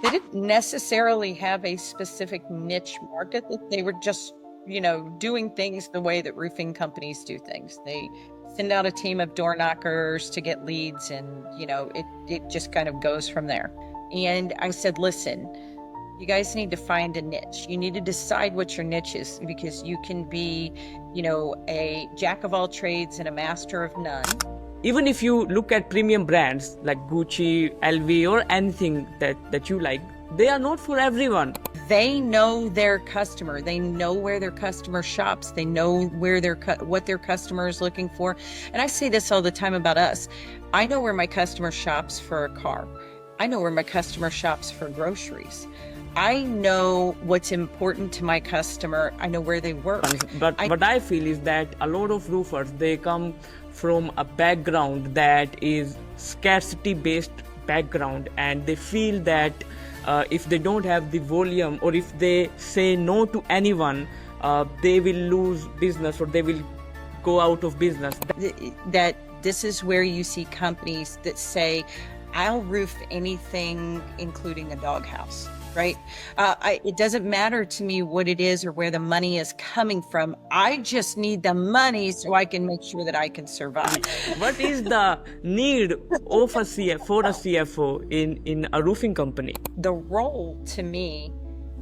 They didn't necessarily have a specific niche market, that they were just, doing things the way that roofing companies do things. They send out a team of door knockers to get leads, and, it just kind of goes from there. And I said, listen, you guys need to find a niche. You need to decide what your niche is, because you can be, a jack of all trades and a master of none. Even if you look at premium brands like Gucci, LV, or anything that you like, they are not for everyone. They know their customer. They know where their customer shops. They know where what their customer is looking for. And I say this all the time about us. I know where my customer shops for a car. I know where my customer shops for groceries. I know what's important to my customer. I know where they work. But what I feel is that a lot of roofers, they come from a background that is scarcity based background, and they feel that if they don't have the volume, or if they say no to anyone, they will lose business, or they will go out of business. That this is where you see companies that say, I'll roof anything, including a doghouse. Right? It doesn't matter to me what it is or where the money is coming from. I just need the money so I can make sure that I can survive. What is the need of a CFO in a roofing company? The role to me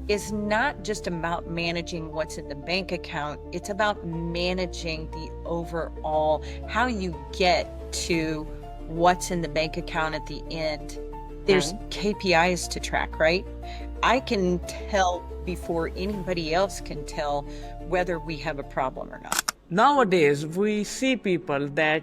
is not just about managing what's in the bank account. It's about managing the overall, how you get to what's in the bank account at the end. There's KPIs to track, right? I can tell before anybody else can tell whether we have a problem or not. Nowadays, we see people that,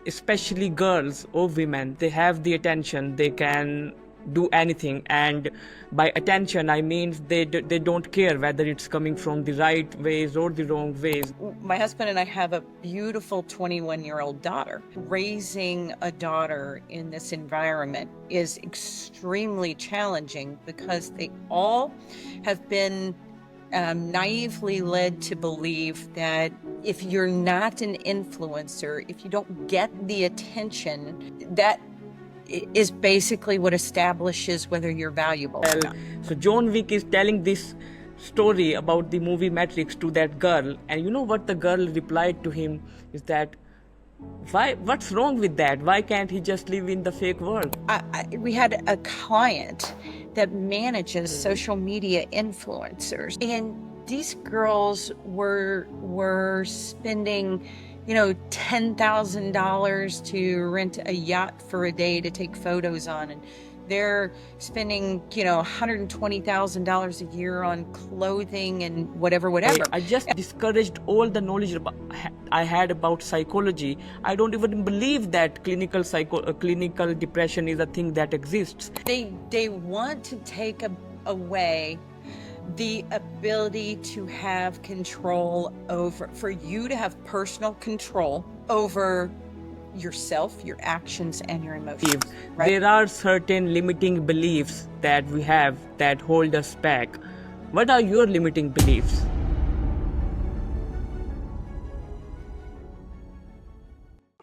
especially girls or women, they have the attention, they can do anything. And by attention, I mean they don't care whether it's coming from the right ways or the wrong ways. My husband and I have a beautiful 21-year-old daughter. Raising a daughter in this environment is extremely challenging, because they all have been naively led to believe that if you're not an influencer, if you don't get the attention, that is basically what establishes whether you're valuable or not. So John Wick is telling this story about the movie Matrix to that girl, and you know what the girl replied to him is that, what's wrong with that? Why can't he just live in the fake world? We had a client that manages social media influencers, and these girls were spending $10,000 to rent a yacht for a day to take photos on, and they're spending $120,000 a year on clothing and whatever. I just discouraged all the knowledge I had about psychology. I don't even believe that clinical depression is a thing that exists. They want to take away the ability to have control over, for you to have personal control over yourself, your actions, and your emotions. Right? There are certain limiting beliefs that we have that hold us back. What are your limiting beliefs?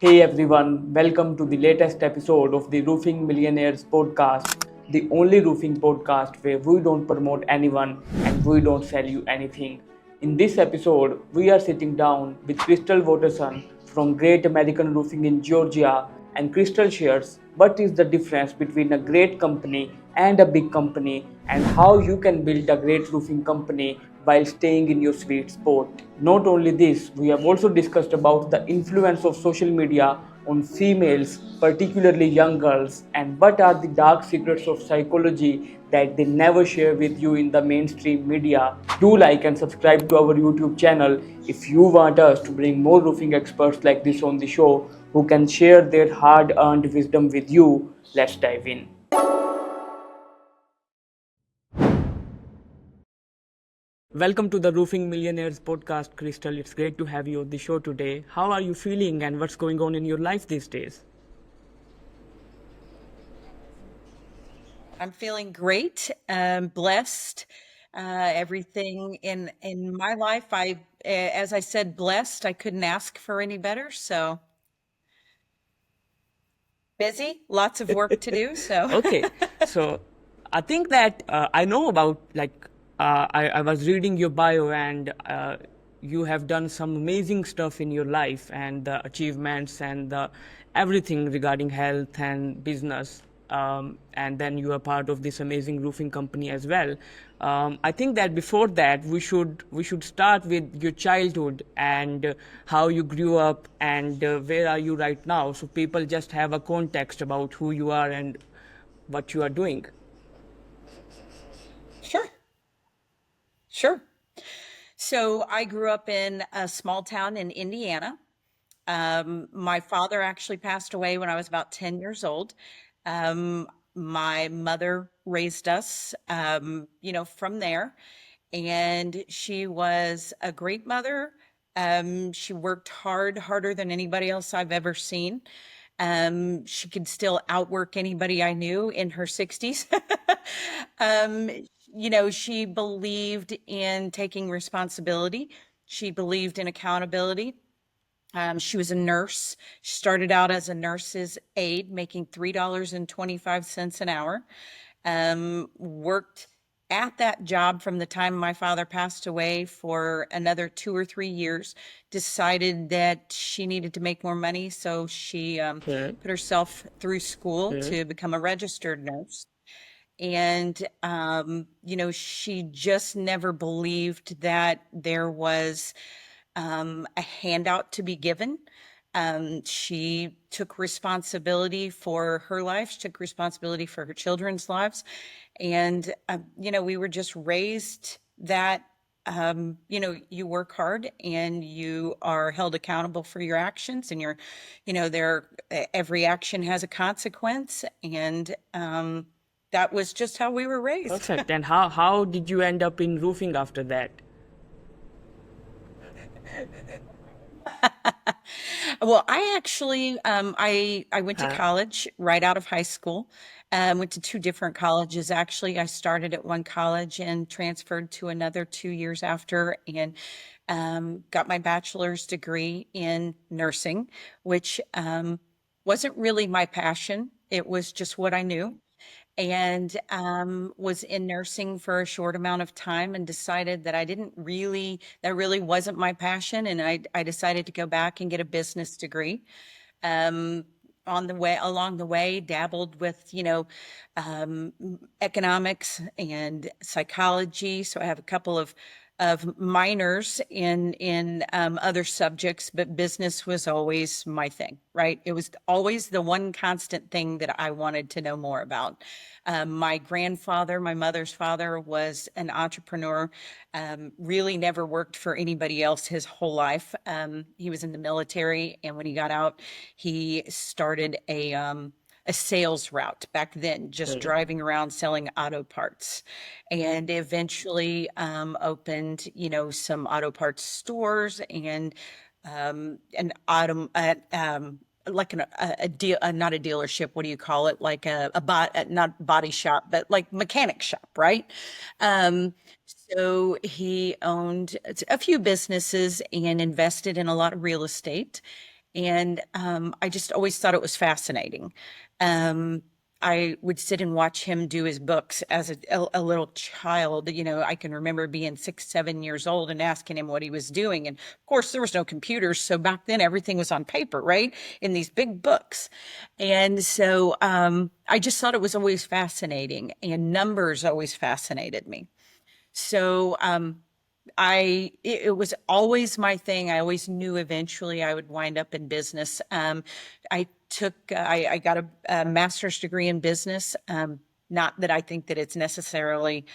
Hey everyone, welcome to the latest episode of the Roofing Millionaires podcast. The only roofing podcast where we don't promote anyone and we don't sell you anything. In this episode, we are sitting down with Crystal Watterson from Great American Roofing in Georgia, and Crystal shares what is the difference between a great company and a big company, and how you can build a great roofing company while staying in your sweet spot. Not only this, we have also discussed about the influence of social media on females, particularly young girls, and what are the dark secrets of psychology that they never share with you in the mainstream media. Do like and subscribe to our YouTube channel if you want us to bring more roofing experts like this on the show who can share their hard-earned wisdom with you. Let's dive in. Welcome to the Roofing Millionaires podcast, Crystal. It's great to have you on the show today. How are you feeling and what's going on in your life these days? I'm feeling great. Blessed. Everything in my life, as I said, blessed. I couldn't ask for any better. So busy, lots of work to do. So Okay, so I think that I know about I was reading your bio and you have done some amazing stuff in your life and the achievements and the everything regarding health and business. And then you are part of this amazing roofing company as well. I think that before that we should start with your childhood and how you grew up and where are you right now, so people just have a context about who you are and what you are doing. Sure, sure. So I grew up in a small town in Indiana. My father actually passed away when I was about 10 years old. My mother raised us, from there, and she was a great mother. She worked hard, harder than anybody else I've ever seen. She could still outwork anybody I knew in her 60s. um, she believed in taking responsibility. She believed in accountability. She was a nurse. She started out as a nurse's aide, making $3.25 an hour. Worked at that job from the time my father passed away for another 2 or 3 years. Decided that she needed to make more money, so she Okay. put herself through school Okay. to become a registered nurse. And, she just never believed that there was a handout to be given. She took responsibility for her life, she took responsibility for her children's lives. And, we were just raised that, you work hard and you are held accountable for your actions, and every action has a consequence. And that was just how we were raised. Perfect. And how did you end up in roofing after that? Well, I actually I went to Huh? college right out of high school. Went to two different colleges. Actually, I started at one college and transferred to another 2 years after, and got my bachelor's degree in nursing, which wasn't really my passion. It was just what I knew, and was in nursing for a short amount of time and decided that that really wasn't my passion. And I decided to go back and get a business degree. Um, along the way, dabbled with, economics and psychology. So I have a couple of minors in other subjects, but business was always my thing, right? It was always the one constant thing that I wanted to know more about. My grandfather, my mother's father, was an entrepreneur. Really never worked for anybody else his whole life. He was in the military, and when he got out, he started a sales route back then, just Okay. driving around selling auto parts, and eventually opened, some auto parts stores and an autumn like a deal, not a dealership. What do you call it? Like not body shop, but like mechanic shop, right? Um, so he owned a few businesses and invested in a lot of real estate. And I just always thought it was fascinating. Um, I would sit and watch him do his books as a little child. I can remember being 6, 7 years old and asking him what he was doing. And of course, there was no computers. So back then, everything was on paper, right? In these big books. And so I just thought it was always fascinating, and numbers always fascinated me. So it was always my thing. I always knew eventually I would wind up in business. I got a master's degree in business. Not that I think that it's necessarily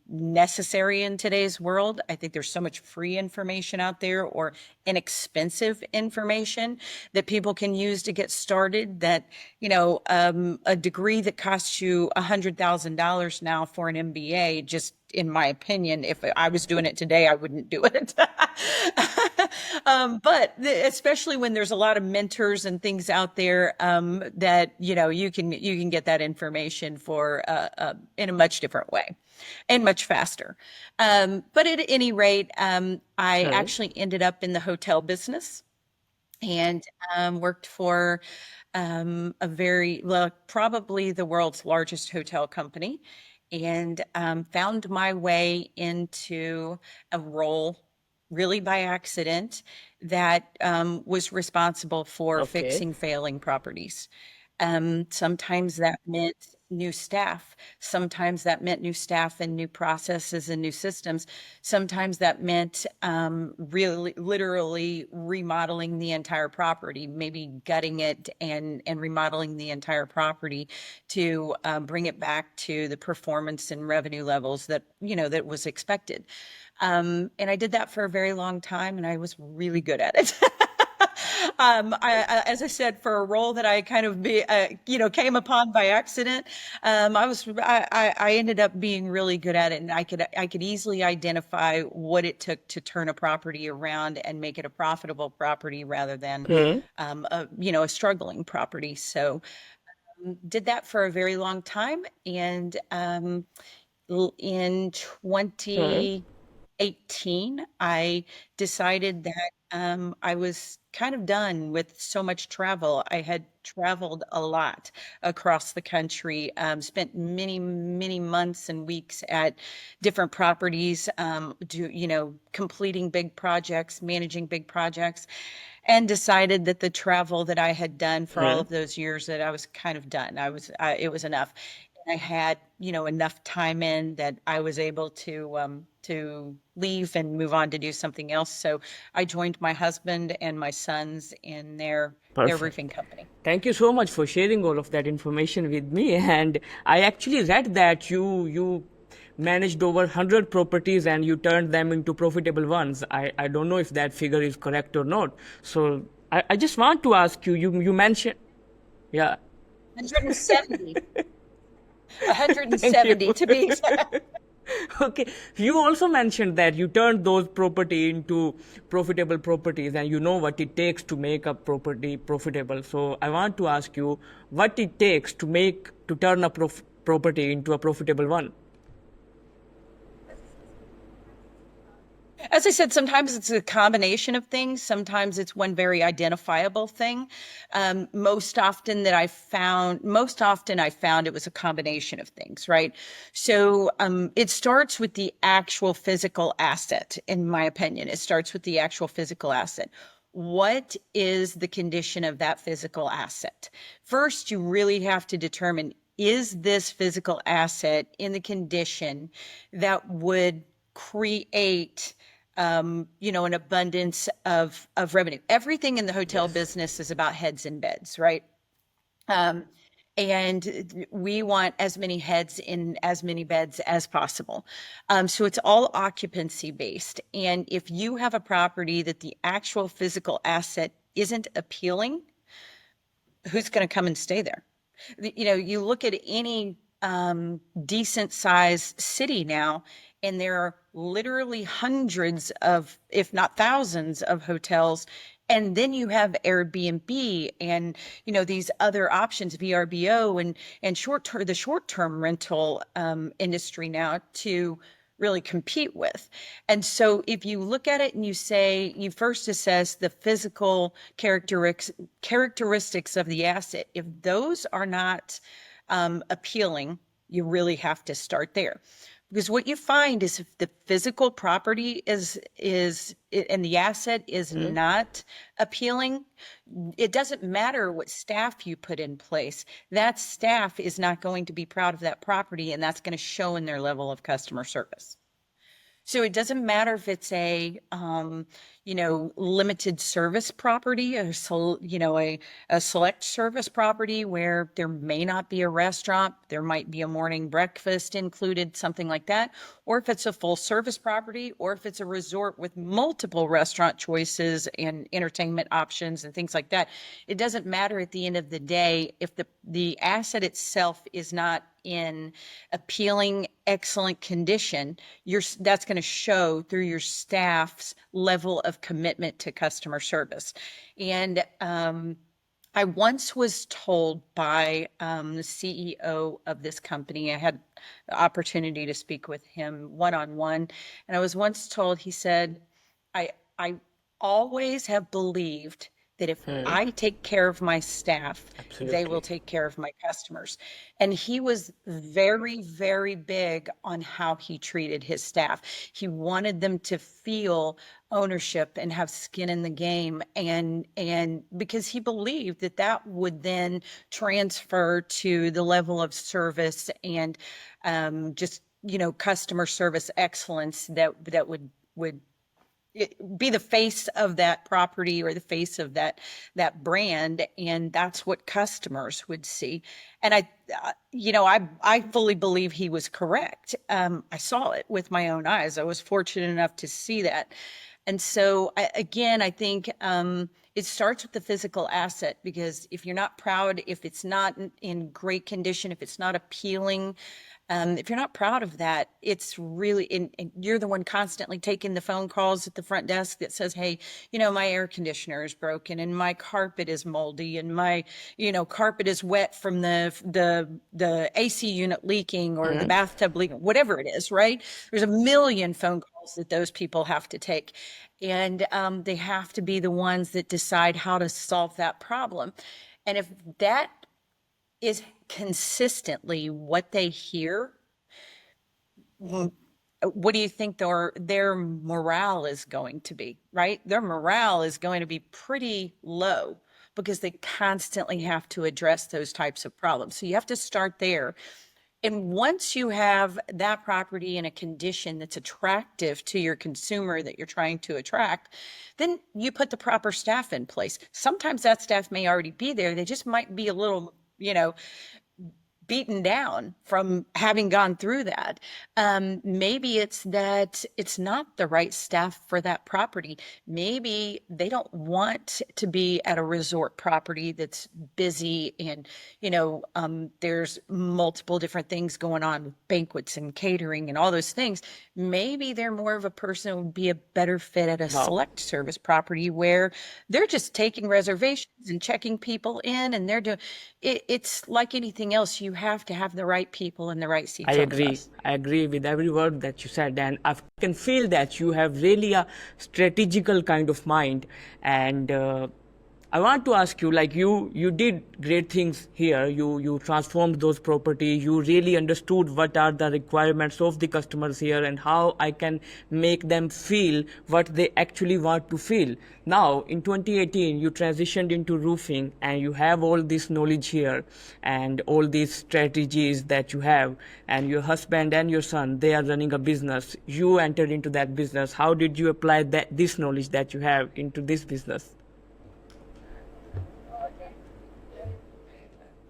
necessary in today's world. I think there's so much free information out there, or inexpensive information that people can use to get started, that, a degree that costs you $100,000 now for an MBA, just in my opinion, if I was doing it today, I wouldn't do it. But especially when there's a lot of mentors and things out there, that you can get that information for in a much different way and much faster. But at any rate, I Okay. actually ended up in the hotel business. and worked for a well, probably the world's largest hotel company, and found my way into a role really by accident that was responsible for Okay. fixing failing properties. Sometimes that meant new staff. Sometimes that meant new staff and new processes and new systems. Sometimes that meant really, literally remodeling the entire property, maybe gutting it and remodeling the entire property to bring it back to the performance and revenue levels that that was expected. And I did that for a very long time, and I was really good at it. As I said, for a role that I kind of came upon by accident, I ended up being really good at it, and I could easily identify what it took to turn a property around and make it a profitable property rather than, Hmm. a struggling property. So did that for a very long time, and in Hmm. 2018, I decided that I was kind of done with so much travel. I had traveled a lot across the country, spent many, many months and weeks at different properties, completing big projects, managing big projects, and decided that the travel that I had done for all Hmm. of those years that I was kind of done. It was enough. I had, enough time in that I was able to leave and move on to do something else. So I joined my husband and my sons in their Perfect. roofing company. Thank you so much for sharing all of that information with me. And I actually read that you managed over 100 properties and you turned them into profitable ones. I don't know if that figure is correct or not. So I just want to ask you, you mentioned, yeah, 170, thank you. 170 to be exact. Okay, you also mentioned that you turned those property into profitable properties and you know what it takes to make a property profitable. So I want to ask you what it takes to turn a property into a profitable one. As I said, sometimes it's a combination of things. Sometimes it's one very identifiable thing. Most often I found it was a combination of things, right? So it starts with the actual physical asset, in my opinion. It starts with the actual physical asset. What is the condition of that physical asset? First, you really have to determine, is this physical asset in the condition that would create an abundance of revenue. Everything in the hotel Yes. business is about heads and beds, right? Um, and we want as many heads in as many beds as possible. So it's all occupancy based. And if you have a property that the actual physical asset isn't appealing, who's going to come and stay there? You look at any decent sized city now, and there are literally hundreds of, if not thousands, of hotels. And then you have Airbnb and these other options, VRBO and the short term rental industry now to really compete with. And so if you look at it and you first assess the physical characteristics of the asset. If those are not appealing, you really have to start there. Because what you find is if the physical property and the asset is Hmm. not appealing, it doesn't matter what staff you put in place. That staff is not going to be proud of that property, and that's going to show in their level of customer service. So it doesn't matter if it's limited service property, a select service property where there may not be a restaurant, there might be a morning breakfast included, something like that, or if it's a full service property, or if it's a resort with multiple restaurant choices and entertainment options and things like that. It doesn't matter at the end of the day if the asset itself is not in appealing, excellent condition, that's going to show through your staff's level of commitment to customer service. And I once was told by the CEO of this company, I had the opportunity to speak with him one on one, and I was once told, he said, I always have believed that if Hmm. I take care of my staff, they will Absolutely. take care of my customers. And he was very, very big on how he treated his staff. He wanted them to feel ownership and have skin in the game, and because he believed that that would then transfer to the level of service and just customer service excellence that would be the face of that property or the face of that brand, and that's what customers would see. And I fully believe he was correct. I saw it with my own eyes. I was fortunate enough to see that. And so again, I think it starts with the physical asset, because if you're not proud, if it's not in great condition, if it's not appealing, if you're not proud of that, it's really, and you're the one constantly taking the phone calls at the front desk that says, hey, my air conditioner is broken and my carpet is moldy and my, carpet is wet from the AC unit leaking or the Hmm. bathtub leaking, whatever it is, right? There's a million phone calls that those people have to take. And they have to be the ones that decide how to solve that problem. And if that is consistently what they hear, what do you think their morale is going to be, right? Their morale is going to be pretty low because they constantly have to address those types of problems. So you have to start there. And once you have that property in a condition that's attractive to your consumer that you're trying to attract, then you put the proper staff in place. Sometimes that staff may already be there. They just might be a little, beaten down from having gone through that. Maybe it's that it's not the right staff for that property. Maybe they don't want to be at a resort property that's busy and, there's multiple different things going on with banquets and catering and all those things. Maybe they're more of a person who would be a better fit at a Wow. select service property where they're just taking reservations and checking people in, and they're doing it's like anything else. You have to have the right people in the right I seats on the agree. bus. I agree with every word that you said, and I can feel that you have really a strategical kind of mind. And I want to ask you, like you did great things here. You transformed those properties. You really understood what are the requirements of the customers here and how I can make them feel what they actually want to feel. Now in 2018, you transitioned into roofing, and you have all this knowledge here and all these strategies that you have. And your husband and your son, they are running a business. You entered into that business. How did you apply this knowledge that you have into this business?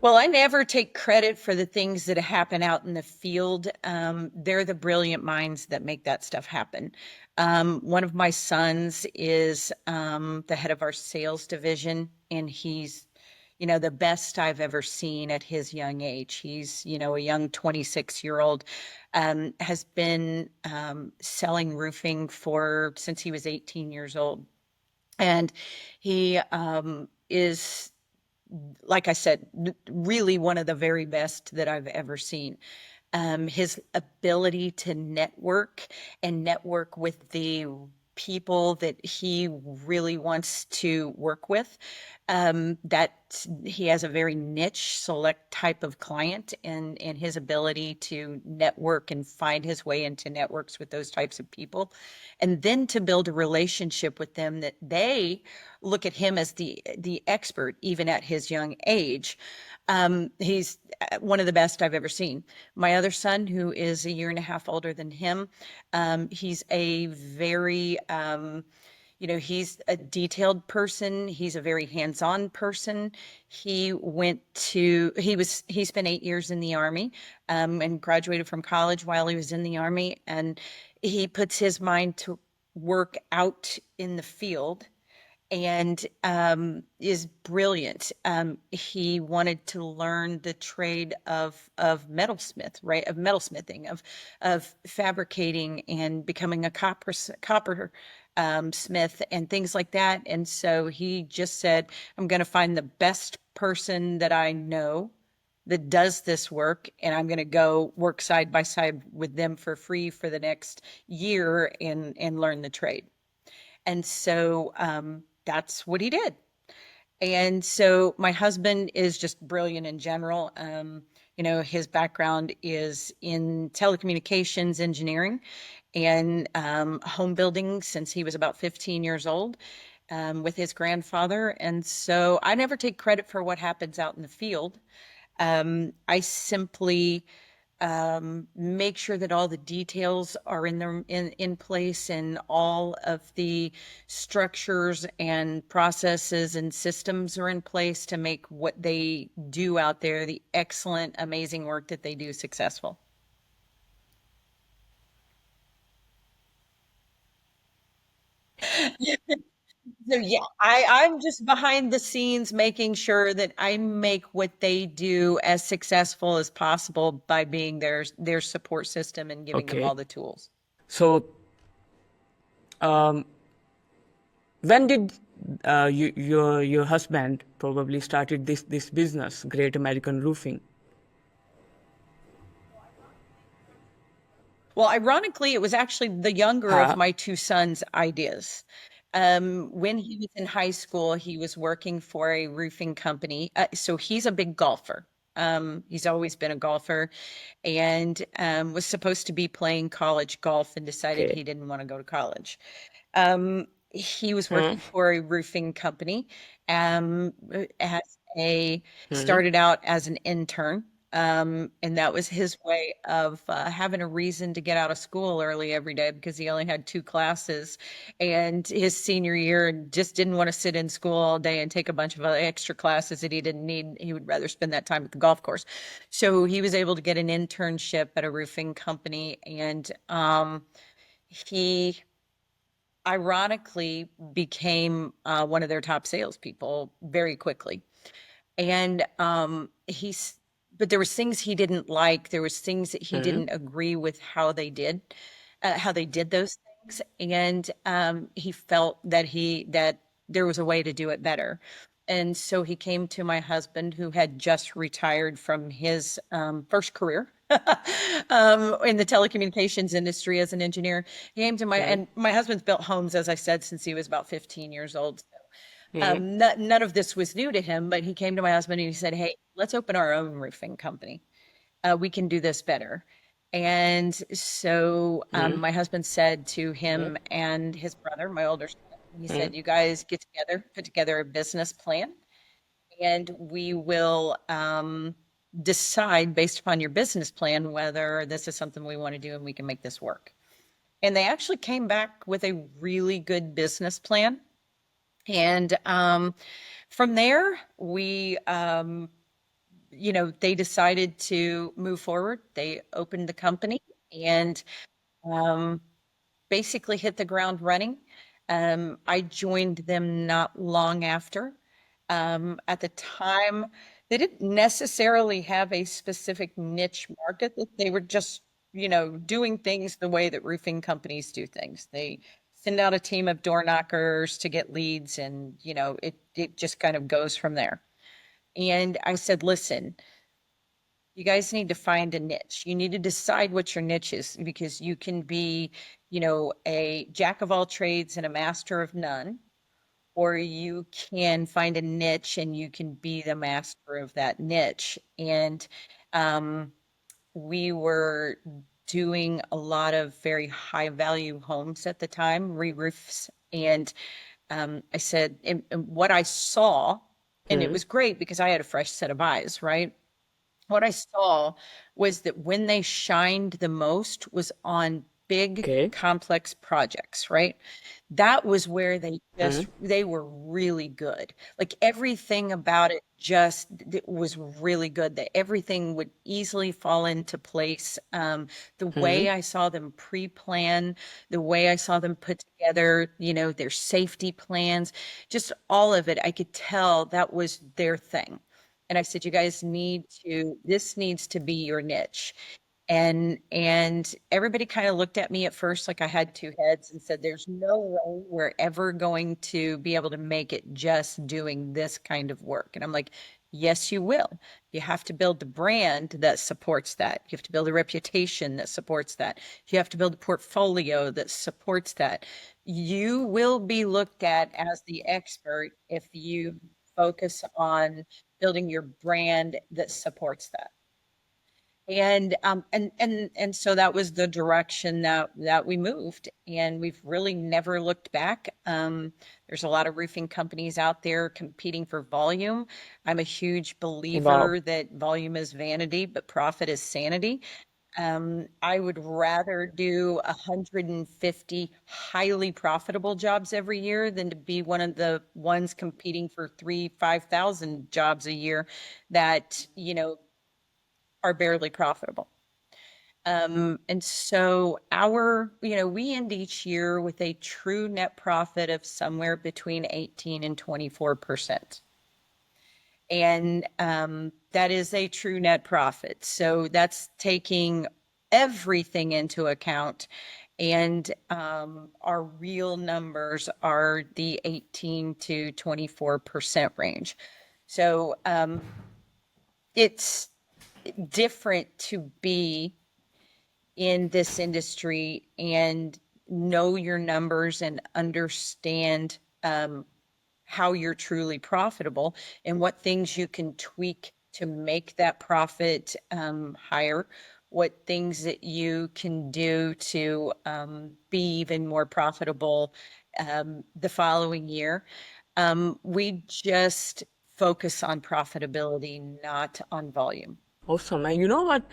Well, I never take credit for the things that happen out in the field. They're the brilliant minds that make that stuff happen. One of my sons is the head of our sales division, and he's, the best I've ever seen at his young age. He's, a young 26-year-old, has been selling roofing since he was 18 years old. And he is, like I said, really one of the very best that I've ever seen. His ability to network with the people that he really wants to work with. That he has a very niche, select type of client, and his ability to network and find his way into networks with those types of people, and then to build a relationship with them that they look at him as the expert, even at his young age. He's one of the best I've ever seen. My other son, who is a year and a half older than him, he's a very, he's a detailed person. He's a very hands-on person. He spent 8 years in the Army, and graduated from college while he was in the Army. And he puts his mind to work out in the field, and is brilliant. He wanted to learn the trade of metalsmith, right? Of metalsmithing, of fabricating, and becoming a copper smith and things like that. And so he just said, "I'm going to find the best person that I know that does this work, and I'm going to go work side by side with them for free for the next year and learn the trade." And so that's what he did. And so my husband is just brilliant in general. His background is in telecommunications engineering and home building since he was about 15 years old with his grandfather. And so I never take credit for what happens out in the field. I simply make sure that all the details are in place and all of the structures and processes and systems are in place to make what they do out there, the excellent, amazing work that they do, successful. So yeah, I'm just behind the scenes making sure that I make what they do as successful as possible by being their support system and giving them Okay. all the tools. So, um, when did your husband probably started this business, Great American Roofing? Well, ironically, it was actually the younger of Ha. my two sons' ideas. When he was in high school, he was working for a roofing company. So he's a big golfer. He's always been a golfer and was supposed to be playing college golf and decided Okay. he didn't want to go to college. He was Hmm. working for a roofing company, as Hmm. started out as an intern. And that was his way of having a reason to get out of school early every day because he only had two classes. And his senior year just didn't want to sit in school all day and take a bunch of other extra classes that he didn't need. He would rather spend that time at the golf course. So he was able to get an internship at a roofing company, and he ironically became one of their top salespeople very quickly. And but there was things he didn't like. There was things that he Hmm. didn't agree with how they did those things. And he felt that there was a way to do it better. And so he came to my husband, who had just retired from his first career in the telecommunications industry as an engineer. He came to Okay. and my husband's built homes, as I said, since he was about 15 years old. Hmm. None of this was new to him, but he came to my husband and he said, "Hey, let's open our own roofing company. We can do this better." And so Hmm. my husband said to Hmm. him and his brother, my older son, he Hmm. said, "You guys get together, put together a business plan, and we will decide based upon your business plan whether this is something we want to do and we can make this work." And they actually came back with a really good business plan. And from there, they decided to move forward. They opened the company and um, basically hit the ground running. I joined them not long after. At the time, they didn't necessarily have a specific niche market, that they were just, doing things the way that roofing companies do things. They send out a team of door knockers to get leads, and, it just kind of goes from there. And I said, listen, you guys need to find a niche. You need to decide what your niche is, because you can be, a jack of all trades and a master of none, or you can find a niche and you can be the master of that niche. And um, we were doing a lot of very high value homes at the time, re-roofs. And I said, and what I saw, and it Hmm. was great because I had a fresh set of eyes, right? What I saw was that when they shined the most was on big, Okay. complex projects, right? That was where Hmm. they were really good. Like everything about it just it was really good, that everything would easily fall into place. The Hmm. way I saw them pre-plan, the way I saw them put together, their safety plans, just all of it, I could tell that was their thing. And I said, you guys this needs to be your niche. And everybody kind of looked at me at first like I had two heads and said, there's no way we're ever going to be able to make it just doing this kind of work. And I'm like, yes, you will. You have to build the brand that supports that. You have to build a reputation that supports that. You have to build a portfolio that supports that. You will be looked at as the expert if you focus on building your brand that supports that. And so that was the direction that we moved, and we've really never looked back. There's a lot of roofing companies out there competing for volume. I'm a huge Wow. believer that volume is vanity, but profit is sanity. I would rather do 150 highly profitable jobs every year than to be one of the ones competing for 5,000 jobs a year that, are barely profitable. And so we end each year with a true net profit of somewhere between 18 and 24%. And that is a true net profit. So that's taking everything into account. And our real numbers are the 18 to 24% range. So it's different to be in this industry and know your numbers and understand how you're truly profitable and what things you can tweak to make that profit higher, what things that you can do to be even more profitable the following year. We just focus on profitability, not on volume. Awesome. And you know what?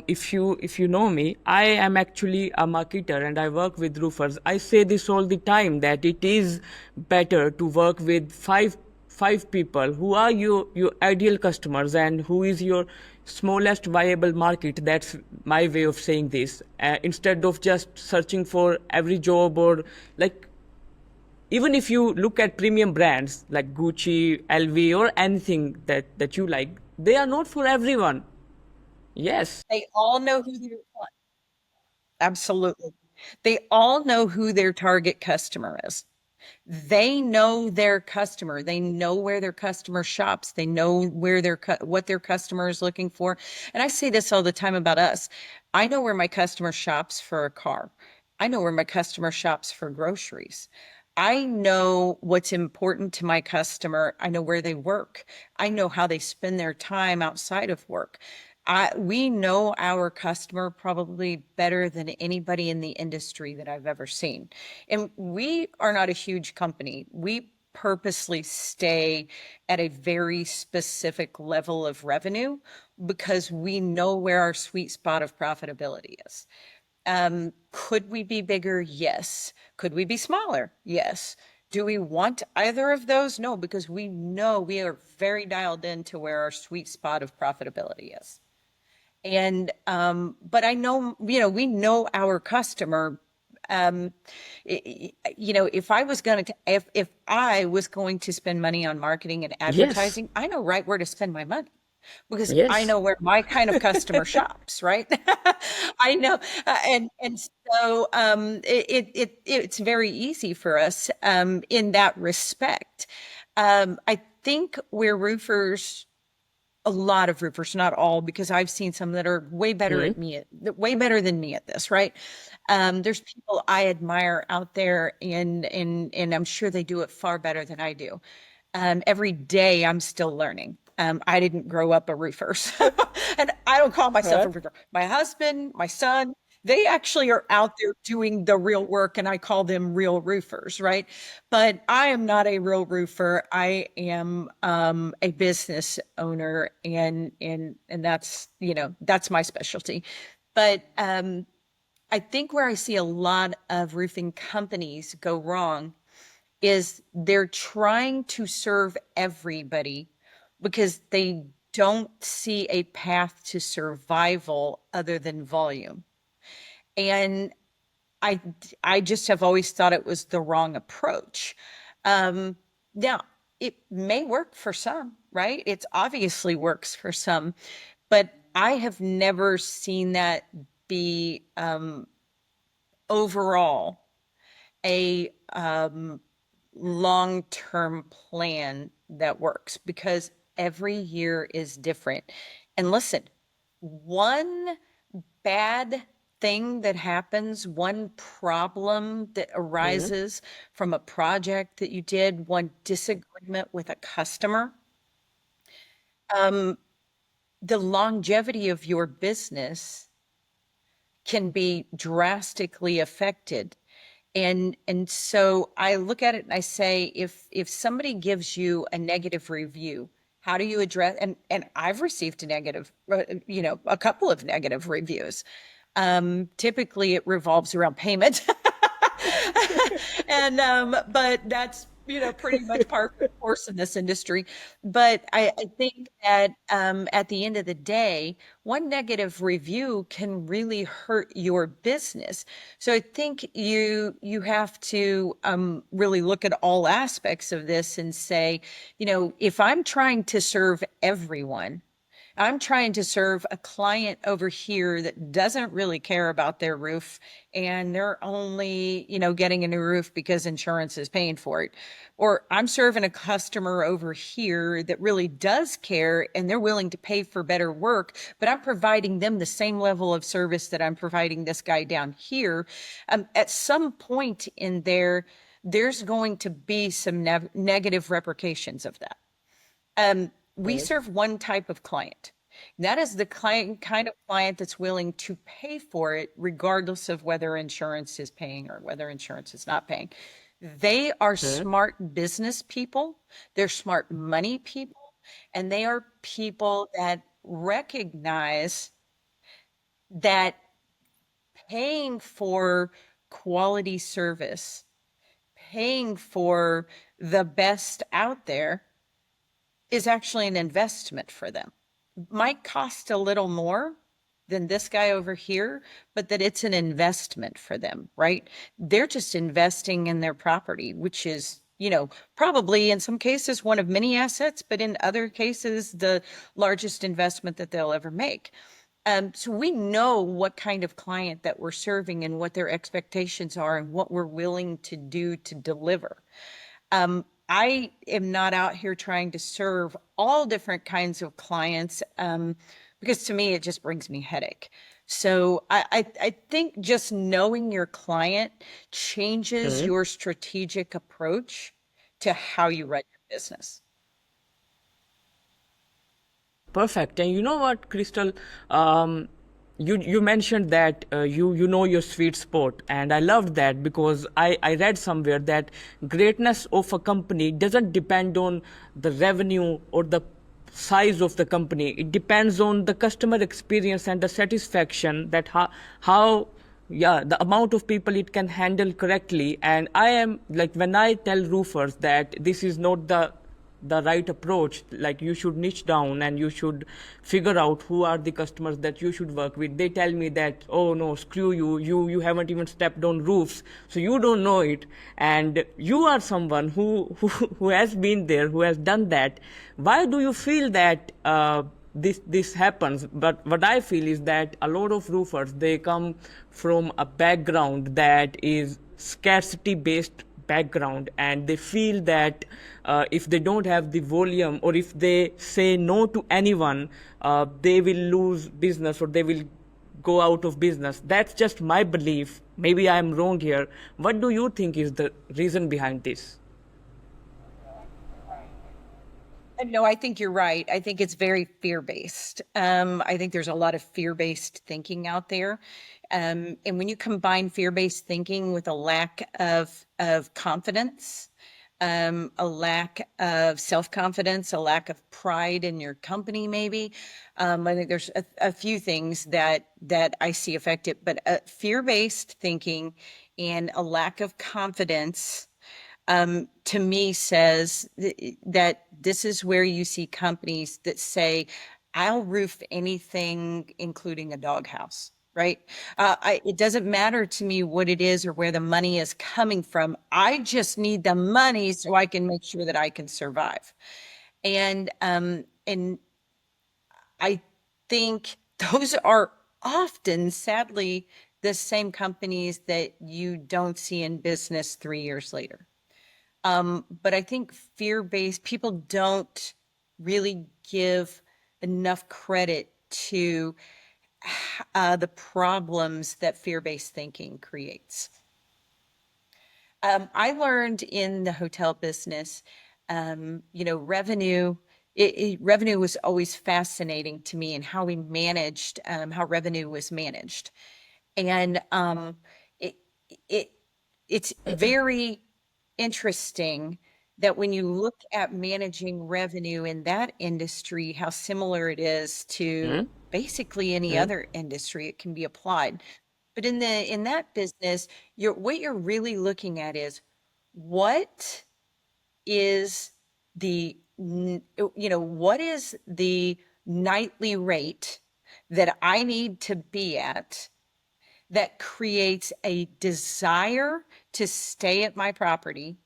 If you know me, I am actually a marketer and I work with roofers. I say this all the time that it is better to work with five people who are your ideal customers and who is your smallest viable market. That's my way of saying this. Instead of just searching for every job, or like, even if you look at premium brands like Gucci, LV, or anything that you like, they are not for everyone. Yes. They all know who their Absolutely. They all know who their target customer is. They know their customer. They know where their customer shops. They know where what their customer is looking for. And I say this all the time about us. I know where my customer shops for a car. I know where my customer shops for groceries. I know what's important to my customer. I know where they work. I know how they spend their time outside of work. We know our customer probably better than anybody in the industry that I've ever seen. And we are not a huge company. We purposely stay at a very specific level of revenue because we know where our sweet spot of profitability is. Could we be bigger? Yes. Could we be smaller? Yes. Do we want either of those? No, because we know we are very dialed into where our sweet spot of profitability is. And but I know, we know our customer. Um, if I was going to, if I was going to spend money on marketing and Yes. advertising, I know right where to spend my money because I Yes. know where my kind of customer shops, right? I know, and so it's very easy for us in that respect. I think we're roofers, a lot of roofers, not all, because I've seen some that are Hmm. way better than me at this, right? There's people I admire out there, and I'm sure they do it far better than I do. Every day I'm still learning. I didn't grow up a roofer, so, and I don't call myself a Right. roofer. My husband, my son, they actually are out there doing the real work, and I call them real roofers, right? But I am not a real roofer. I am a business owner, and that's my specialty. But I think where I see a lot of roofing companies go wrong is they're trying to serve everybody because they don't see a path to survival other than volume. And I I just have always thought it was the wrong approach. Now, it may work for some, right? It's obviously works for some, but I have never seen that be overall a long-term plan that works because every year is different. And listen, one bad thing that happens, one problem that Hmm. arises from a project that you did, one disagreement with a customer, um, the longevity of your business can be drastically affected. And so I look at it and I say, if somebody gives you a negative review, how do you address, and I've received a negative, a couple of negative reviews. Typically it revolves around payment. And but that's pretty much par for the course in this industry. But I think that at the end of the day, one negative review can really hurt your business. So I think you have to really look at all aspects of this and say, if I'm trying to serve everyone, I'm trying to serve a client over here that doesn't really care about their roof, and they're only, getting a new roof because insurance is paying for it. Or I'm serving a customer over here that really does care and they're willing to pay for better work, but I'm providing them the same level of service that I'm providing this guy down here. At some point in there, there's going to be some negative repercussions of that. We Hmm. serve one type of client. That is the kind of client that's willing to pay for it, regardless of whether insurance is paying or whether insurance is not paying. They are Hmm. smart business people, they're smart money people, and they are people that recognize that paying for quality service, paying for the best out there is actually an investment for them. Might cost a little more than this guy over here, but that it's an investment for them, right? They're just investing in their property, which is, probably in some cases one of many assets, but in other cases, the largest investment that they'll ever make. So we know what kind of client that we're serving and what their expectations are and what we're willing to do to deliver. I am not out here trying to serve all different kinds of clients, because to me, it just brings me headache. So I think just knowing your client changes Hmm. your strategic approach to how you run your business. Perfect. And you know what, Crystal? Um, you mentioned that you know your sweet spot, and I loved that because I read somewhere that greatness of a company doesn't depend on the revenue or the size of the company. It depends on the customer experience and the satisfaction, that how yeah, the amount of people it can handle correctly. And I am like, when I tell roofers that this is not the right approach, like you should niche down and you should figure out who are the customers that you should work with, they tell me that, oh no, screw you, you haven't even stepped on roofs, so you don't know it. And you are someone who has been there, who has done that. Why do you feel that this happens? But what I feel is that a lot of roofers, they come from a background that is scarcity based background, and they feel that if they don't have the volume, or if they say no to anyone, they will lose business, or they will go out of business. That's just my belief. Maybe I'm wrong here. What do you think is the reason behind this? No, I think you're right. I think it's very fear-based. I think there's a lot of fear-based thinking out there. And when you combine fear-based thinking with a lack of confidence, a lack of self-confidence, a lack of pride in your company, maybe. I think there's a few things that I see affect it, but fear-based thinking and a lack of confidence, to me, says that this is where you see companies that say, I'll roof anything, including a doghouse, right? It doesn't matter to me what it is or where the money is coming from. I just need the money so I can make sure that I can survive. And I think those are often, sadly, the same companies that you don't see in business 3 years later. But I think fear-based people don't really give enough credit to the problems that fear-based thinking creates. I learned in the hotel business, revenue. Revenue was always fascinating to me, and how we managed, how revenue was managed, and it it it's very interesting that when you look at managing revenue in that industry, how similar it is to Hmm? basically any Hmm? other industry it can be applied. But in that business, what you're really looking at is what is what is the nightly rate that I need to be at that creates a desire to stay at my property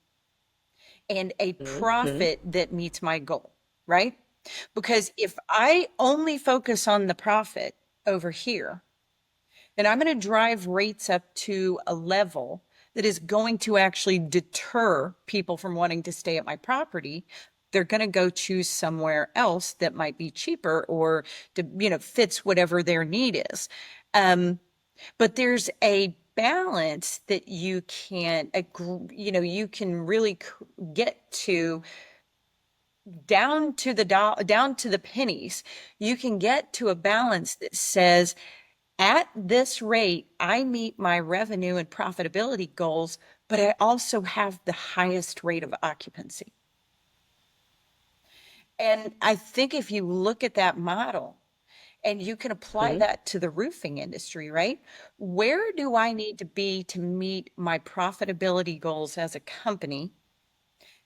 and a Hmm? Hmm? profit that meets my goal, right? Because if I only focus on the profit over here, then I'm going to drive rates up to a level that is going to actually deter people from wanting to stay at my property. They're going to go choose somewhere else that might be cheaper or fits whatever their need is. But there's a balance that you can really get to down to the pennies. You can get to a balance that says, at this rate, I meet my revenue and profitability goals, but I also have the highest rate of occupancy. And I think if you look at that model and you can apply Hmm? that to the roofing industry, right? Where do I need to be to meet my profitability goals as a company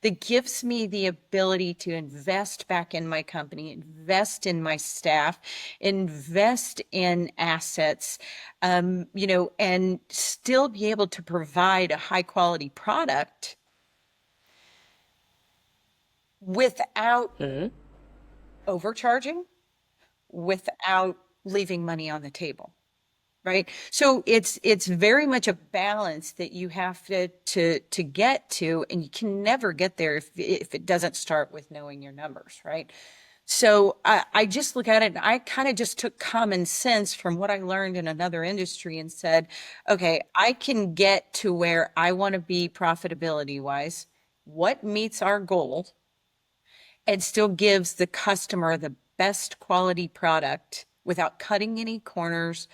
that gives me the ability to invest back in my company, invest in my staff, invest in assets, and still be able to provide a high quality product without Hmm? overcharging, without leaving money on the table. Right. So it's very much a balance that you have to get to, and you can never get there if it doesn't start with knowing your numbers, right? So I just look at it and I kind of just took common sense from what I learned in another industry and said, okay, I can get to where I want to be profitability wise. What meets our goal and still gives the customer the best quality product without cutting any corners,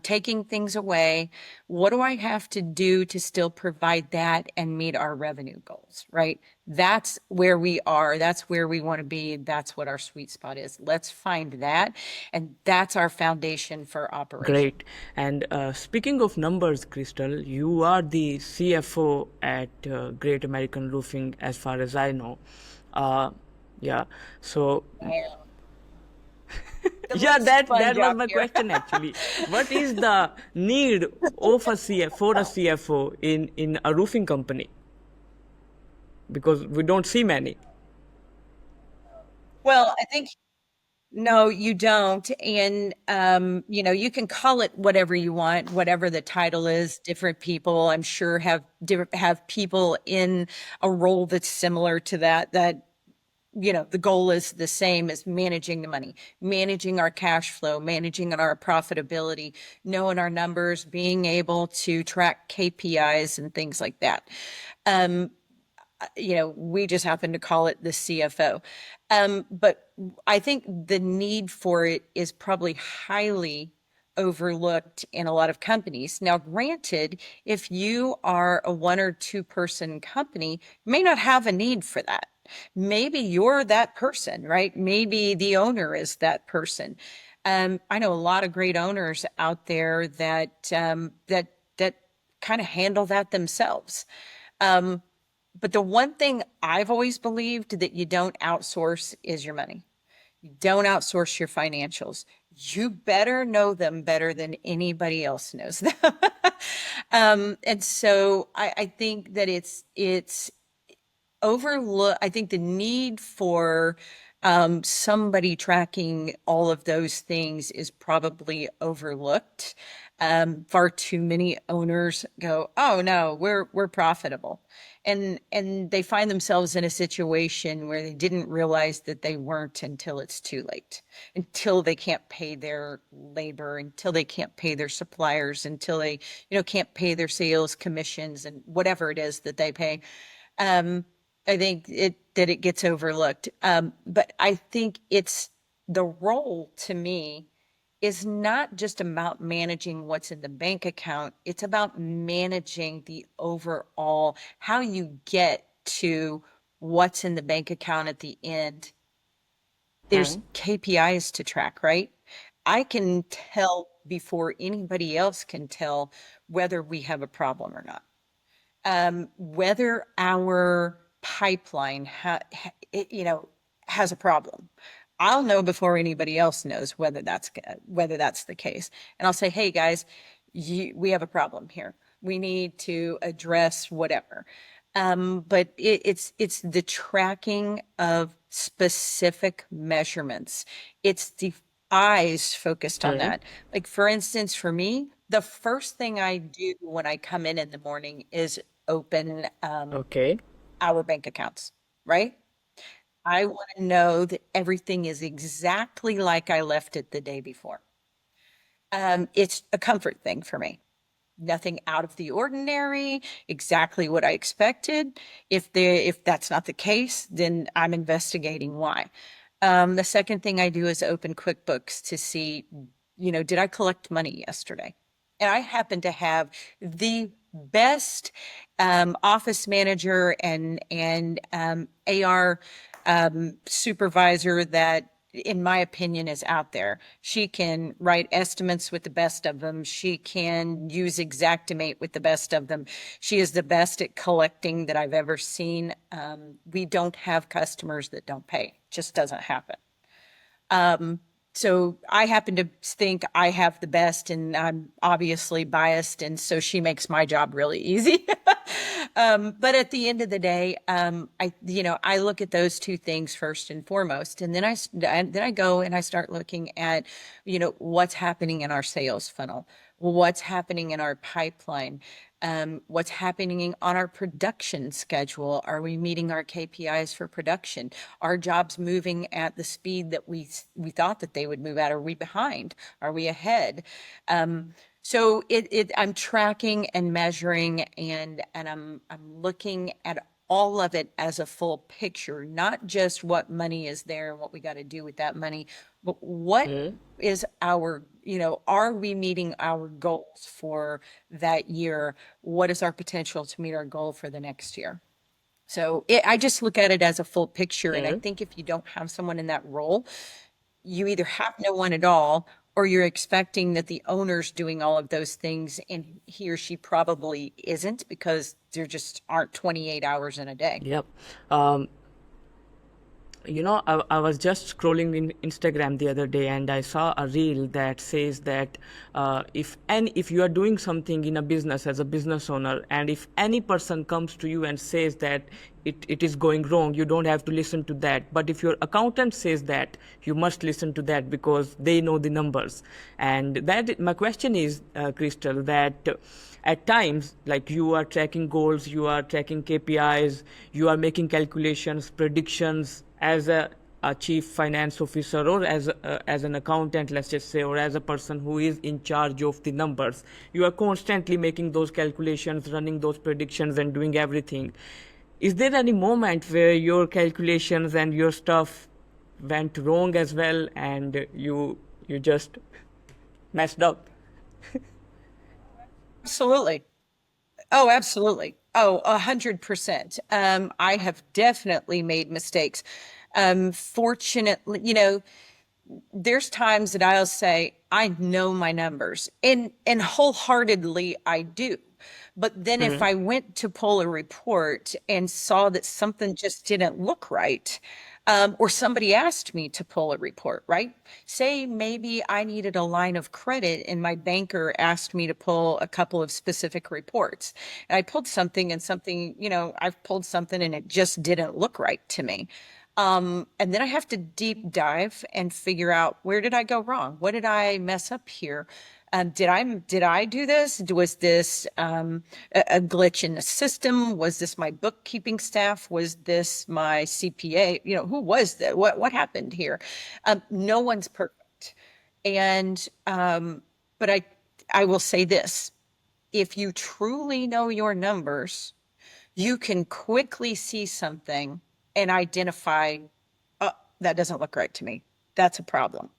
taking things away. What do I have to do to still provide that and meet our revenue goals, right? That's where we are. That's where we want to be. That's what our sweet spot is. Let's find that. And that's our foundation for operation. Great. And speaking of numbers, Crystal, you are the CFO at Great American Roofing, as far as I know. Uh, yeah. So Yeah. The yeah, least that fun that was job my here. question actually. What is the need of a CFO in a roofing company? Because we don't see many. Well, I think no, you don't. And you can call it whatever you want, whatever the title is. Different people, I'm sure, have people in a role that's similar to that, the goal is the same as managing the money, managing our cash flow, managing our profitability, knowing our numbers, being able to track KPIs and things like that. Um, we just happen to call it the CFO. But I think the need for it is probably highly overlooked in a lot of companies. Now, granted, if you are a one or two person company, you may not have a need for that. Maybe you're that person, right? Maybe the owner is that person. I know a lot of great owners out there that kind of handle that themselves. Um, but the one thing I've always believed that you don't outsource is your money. You don't outsource your financials. You better know them better than anybody else knows them. And so I think that it's overlook. I think the need for somebody tracking all of those things is probably overlooked. Far too many owners go, "Oh no, we're profitable," and they find themselves in a situation where they didn't realize that they weren't until it's too late, until they can't pay their labor, until they can't pay their suppliers, until they, can't pay their sales commissions and whatever it is that they pay. Um, I think it gets overlooked. But I think it's the role to me is not just about managing what's in the bank account. It's about managing the overall, how you get to what's in the bank account at the end. There's Hmm. KPIs to track, right? I can tell before anybody else can tell whether we have a problem or not, whether our pipeline has a problem. I'll know before anybody else knows whether that's the case. And I'll say, "Hey guys, we have a problem here. We need to address whatever." But it's the tracking of specific measurements. It's the eyes focused on Hmm. that. Like for instance, for me, the first thing I do when I come in the morning is open Okay. our bank accounts, right? I want to know that everything is exactly like I left it the day before. It's a comfort thing for me. Nothing out of the ordinary, exactly what I expected. If that's not the case, then I'm investigating why. The second thing I do is open QuickBooks to see, did I collect money yesterday? And I happen to have the best office manager and AR supervisor that, in my opinion, is out there. She can write estimates with the best of them. She can use Xactimate with the best of them. She is the best at collecting that I've ever seen. We don't have customers that don't pay. It just doesn't happen. So I happen to think I have the best, and I'm obviously biased, and so she makes my job really easy. But at the end of the day, I look at those two things first and foremost, and then I go and I start looking at, what's happening in our sales funnel, what's happening in our pipeline, what's happening on our production schedule. Are we meeting our KPIs for production? Are jobs moving at the speed that we thought that they would move at? Are we behind? Are we ahead? So I'm tracking and measuring, and I'm looking at all of it as a full picture, not just what money is there and what we got to do with that money, but what Hmm. is are we meeting our goals for that year? What is our potential to meet our goal for the next year? So I just look at it as a full picture. And I Hmm. think if you don't have someone in that role, you either have no one at all, or you're expecting that the owner's doing all of those things, and he or she probably isn't, because there just aren't 28 hours in a day. Yep. Um, I was just scrolling in Instagram the other day, and I saw a reel that says that if you are doing something in a business as a business owner, and if any person comes to you and says that it is going wrong, you don't have to listen to that. But if your accountant says that, you must listen to that because they know the numbers. And that my question is, Crystal, that at times, like, you are tracking goals, you are tracking KPIs, you are making calculations, predictions as a chief finance officer, or as an accountant, let's just say, or as a person who is in charge of the numbers. You are constantly making those calculations, running those predictions, and doing everything. Is there any moment where your calculations and your stuff went wrong as well, and you just messed up? Absolutely. Oh, absolutely. Oh, 100%. I have definitely made mistakes. Fortunately, there's times that I'll say, I know my numbers, and wholeheartedly I do. But then if Hmm. I went to pull a report and saw that something just didn't look right, or somebody asked me to pull a report, right? Say maybe I needed a line of credit and my banker asked me to pull a couple of specific reports. And I pulled something, and I've pulled something and it just didn't look right to me. And then I have to deep dive and figure out, where did I go wrong? What did I mess up here? Did I do this? Was this a glitch in the system? Was this my bookkeeping staff? Was this my CPA? Who was that? What happened here? No one's perfect. And but I will say this. If you truly know your numbers, you can quickly see something and identify, oh, that doesn't look right to me. That's a problem.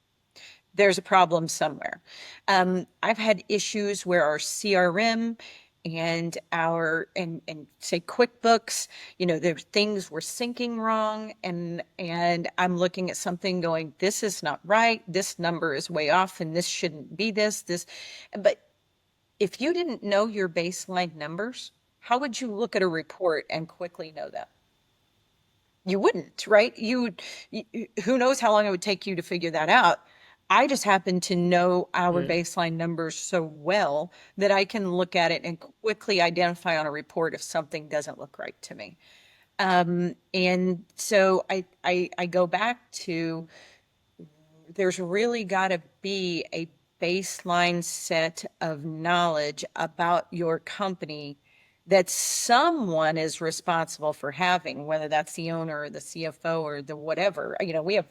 There's a problem somewhere. I've had issues where our CRM and and say QuickBooks, there things were syncing wrong, and I'm looking at something going, this is not right. This number is way off, and this shouldn't be this. But if you didn't know your baseline numbers, how would you look at a report and quickly know that? You wouldn't, right? Who knows how long it would take you to figure that out? I just happen to know our Hmm. baseline numbers so well that I can look at it and quickly identify on a report if something doesn't look right to me. And so I go back to, there's really got to be a baseline set of knowledge about your company that someone is responsible for having, whether that's the owner or the CFO or the whatever. We have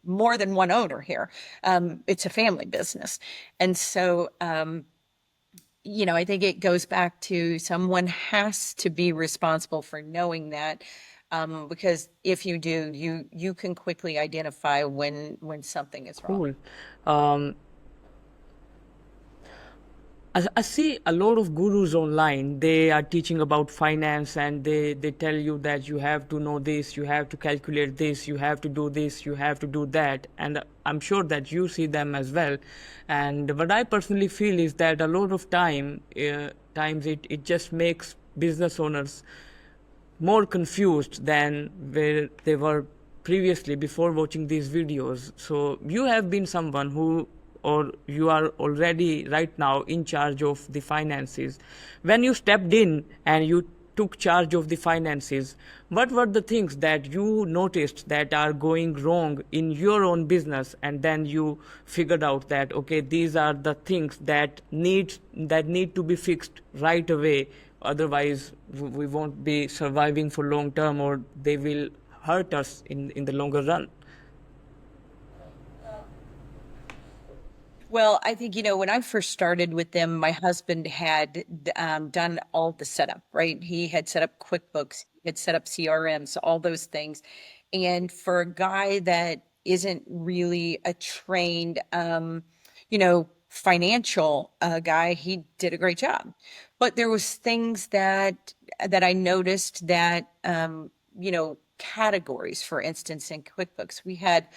more than one owner here. It's a family business. And so, I think it goes back to someone has to be responsible for knowing that. Because if you do, you can quickly identify when something is wrong. Cool. Um, I see a lot of gurus online. They are teaching about finance and they tell you that you have to know this, you have to calculate this, you have to do this, you have to do that. And I'm sure that you see them as well. And what I personally feel is that a lot of times it just makes business owners more confused than where they were previously before watching these videos. So you have been someone who, or you are already right now in charge of the finances. When you stepped in and you took charge of the finances, what were the things that you noticed that are going wrong in your own business, and then you figured out that okay, these are the things that need to be fixed right away, otherwise we won't be surviving for long term, or they will hurt us in the longer run. Well, I think, when I first started with them, my husband had done all the setup, right? He had set up QuickBooks, he had set up CRMs, all those things. And for a guy that isn't really a trained, financial guy, he did a great job. But there was things that I noticed that, categories, for instance, in QuickBooks, we had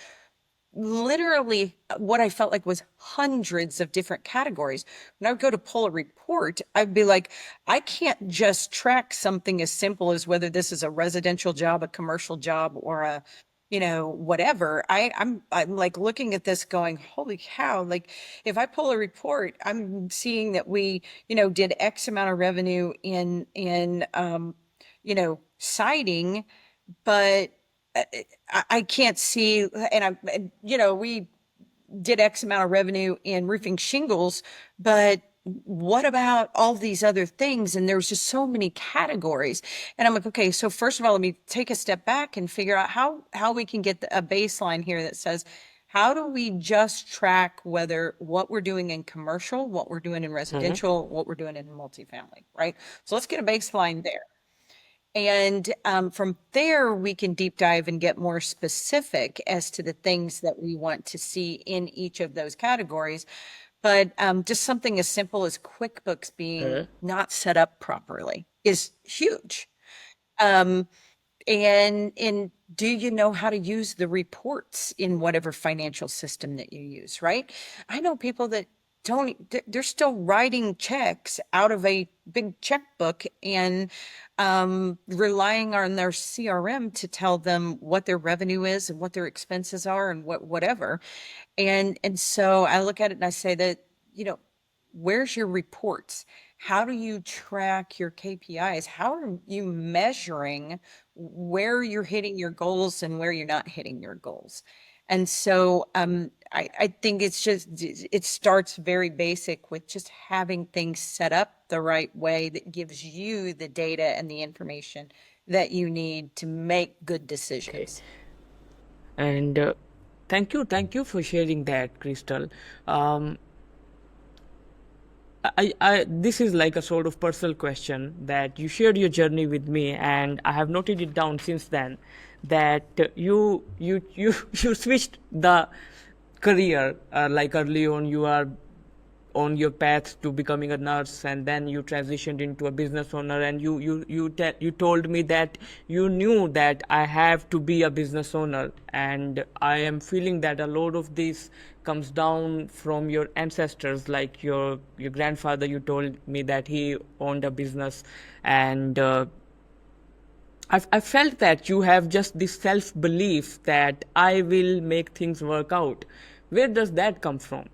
literally what I felt like was hundreds of different categories. When I would go to pull a report, I'd be like, I can't just track something as simple as whether this is a residential job, a commercial job, or whatever. I'm like looking at this going, holy cow, like if I pull a report, I'm seeing that we, did X amount of revenue in siding, but I can't see, we did X amount of revenue in roofing shingles, but what about all these other things? And there's just so many categories. And I'm like, okay, so first of all, let me take a step back and figure out how we can get a baseline here that says, how do we just track whether what we're doing in commercial, what we're doing in Mhm. residential, what we're doing in multifamily, right? So let's get a baseline there. And from there, we can deep dive and get more specific as to the things that we want to see in each of those categories. But just something as simple as QuickBooks being Mhm. not set up properly is huge. Um, and do you know how to use the reports in whatever financial system that you use, right? I know people that don't, they're still writing checks out of a big checkbook and relying on their CRM to tell them what their revenue is and what their expenses are and whatever. And so I look at it and I say that, where's your reports? How do you track your KPIs? How are you measuring where you're hitting your goals and where you're not hitting your goals? And so I think it starts very basic with just having things set up the right way that gives you the data and the information that you need to make good Okay. decisions. And thank you for sharing that, Crystal. Um, this is like a sort of personal question that you shared your journey with me, and I have noted it down since then that you switched the career. Like early on, you are on your path to becoming a nurse, and then you transitioned into a business owner, and you told me that you knew that I have to be a business owner, and I am feeling that a lot of this comes down from your ancestors, like your grandfather. You told me that he owned a business, and I felt that you have just this self belief that I will make things work out. Where does that come from?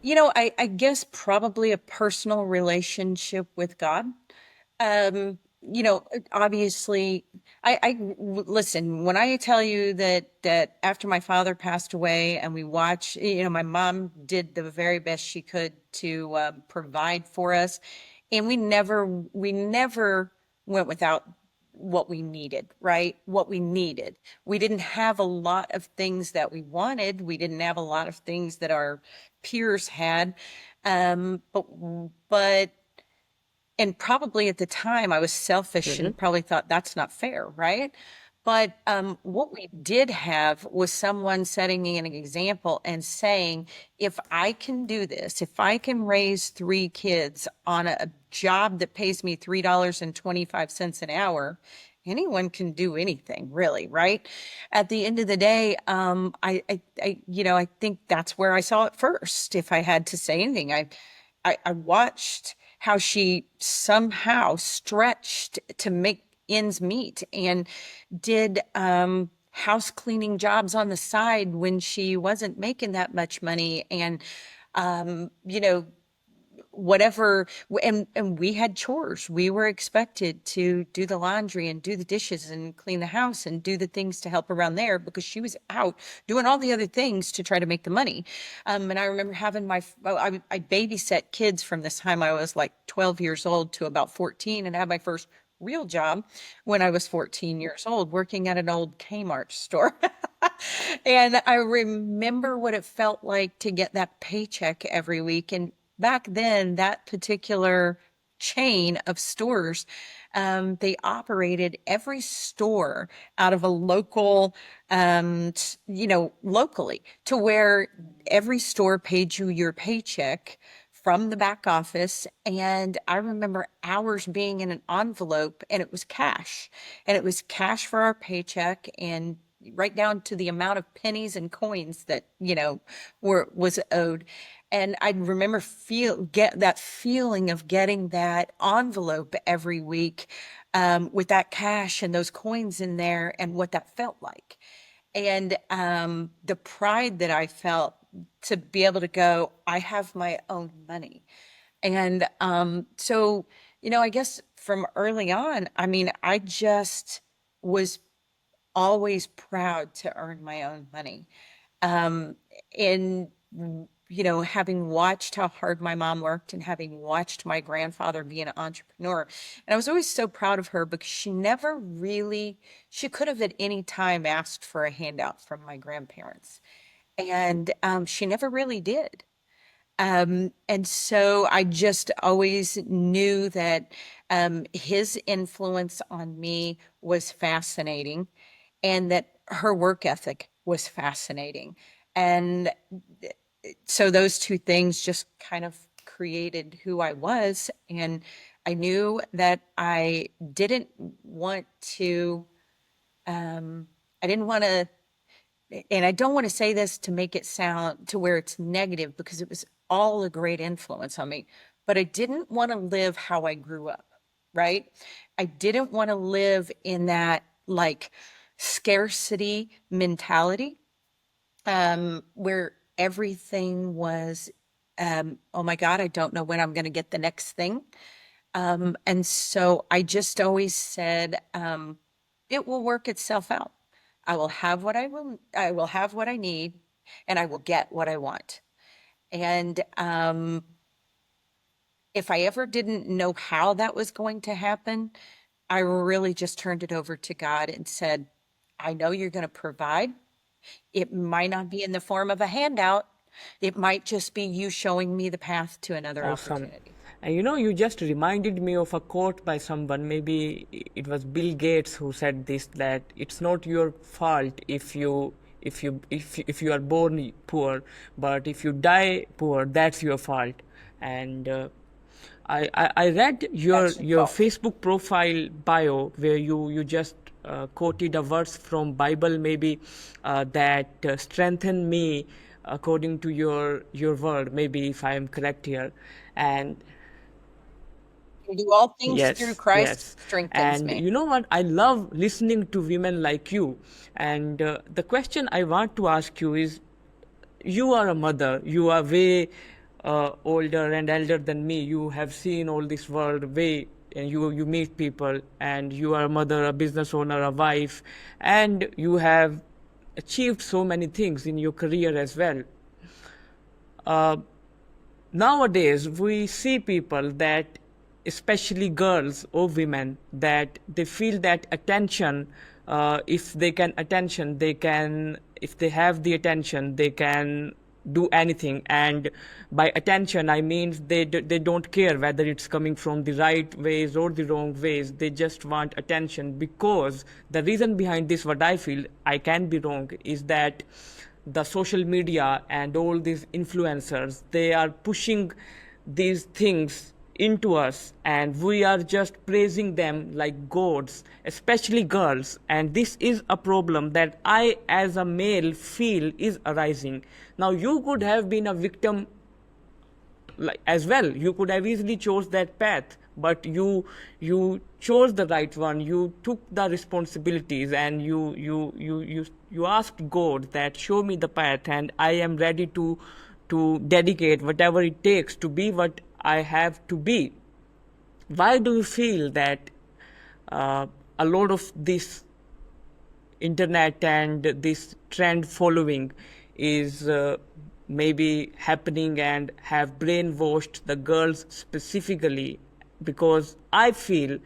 I guess probably a personal relationship with God. Obviously, listen, when I tell you that after my father passed away and we watched, my mom did the very best she could to provide for us, and we never went without what we needed, right? What we needed. We didn't have a lot of things that we wanted. We didn't have a lot of things that our peers had. But and probably at the time I was selfish Mm-hmm. and probably thought that's not fair, right? But what we did have was someone setting me an example and saying, if I can do this, if I can raise three kids on a job that pays me $3.25 an hour, anyone can do anything, really, right? At the end of the day, I think that's where I saw it first. If I had to say anything, I watched how she somehow stretched to make ends meet and did house cleaning jobs on the side when she wasn't making that much money, and um, you know whatever. And we had chores. We were expected to do the laundry and do the dishes and clean the house and do the things to help around there because she was out doing all the other things to try to make the money. And I remember having I babysat kids from this time I was like 12 years old to about 14, and had my first real job when I was 14 years old, working at an old Kmart store. And I remember what it felt like to get that paycheck every week. And back then, that particular chain of stores, they operated every store out of a local, locally, to where every store paid you your paycheck from the back office. And I remember hours being in an envelope, and it was cash. And it was cash for our paycheck, and right down to the amount of pennies and coins that, was owed. And I remember get that feeling of getting that envelope every week, with that cash and those coins in there, and what that felt like. And the pride that I felt to be able to go, I have my own money. And so, I guess from early on, I mean, I just was always proud to earn my own money. Um, and, having watched how hard my mom worked and having watched my grandfather be an entrepreneur, and I was always so proud of her because she could have at any time asked for a handout from my grandparents. And she never really did. And so I just always knew that his influence on me was fascinating, and that her work ethic was fascinating. And so those two things just kind of created who I was. And I knew that to, I didn't want to, and I don't want to say this to make it sound to where it's negative, because it was all a great influence on me, but I didn't want to live how I grew up, right? I didn't want to live in that like scarcity mentality, where everything was, oh my God, I don't know when I'm going to get the next thing. And so I just always said, it will work itself out. I will have what I need, and I will get what I want. And if I ever didn't know how that was going to happen, I really just turned it over to God and said, I know you're going to provide. It might not be in the form of a handout. It might just be you showing me the path to another Awesome. opportunity. And you just reminded me of a quote by someone, maybe it was Bill Gates who said this, that it's not your fault if you are born poor, but if you die poor, that's your fault. And I read That's your your fault. Facebook profile bio where you just quoted a verse from Bible, maybe that strengthen me according to your word, maybe if I am correct here. And You do all things through yes, Christ yes. strengthens And me. you know what? I love listening to women like you. And the question I want to ask you is, you are a mother, you are way older and elder than me, you have seen all this world way, and you meet people, and you are a mother, a business owner, a wife, and you have achieved so many things in your career as well. Nowadays we see people that, especially girls or women, that they feel that attention, if they can attention, they can, if they have the attention, they can do anything. And by attention I mean they don't care whether it's coming from the right ways or the wrong ways, they just want attention. Because the reason behind this, what I feel, I can be wrong, is that the social media and all these influencers, they are pushing these things into us, and we are just praising them like gods, especially girls. And this is a problem that I as a male feel is arising. Now you could have been a victim like as well, you could have easily chose that path, but you chose the right one, you took the responsibilities, and you asked God that show me the path, and I am ready to dedicate whatever it takes to be what I have to be. Why do you feel that uh, a lot of this internet and this trend following is maybe happening and have brainwashed the girls specifically? Because I feel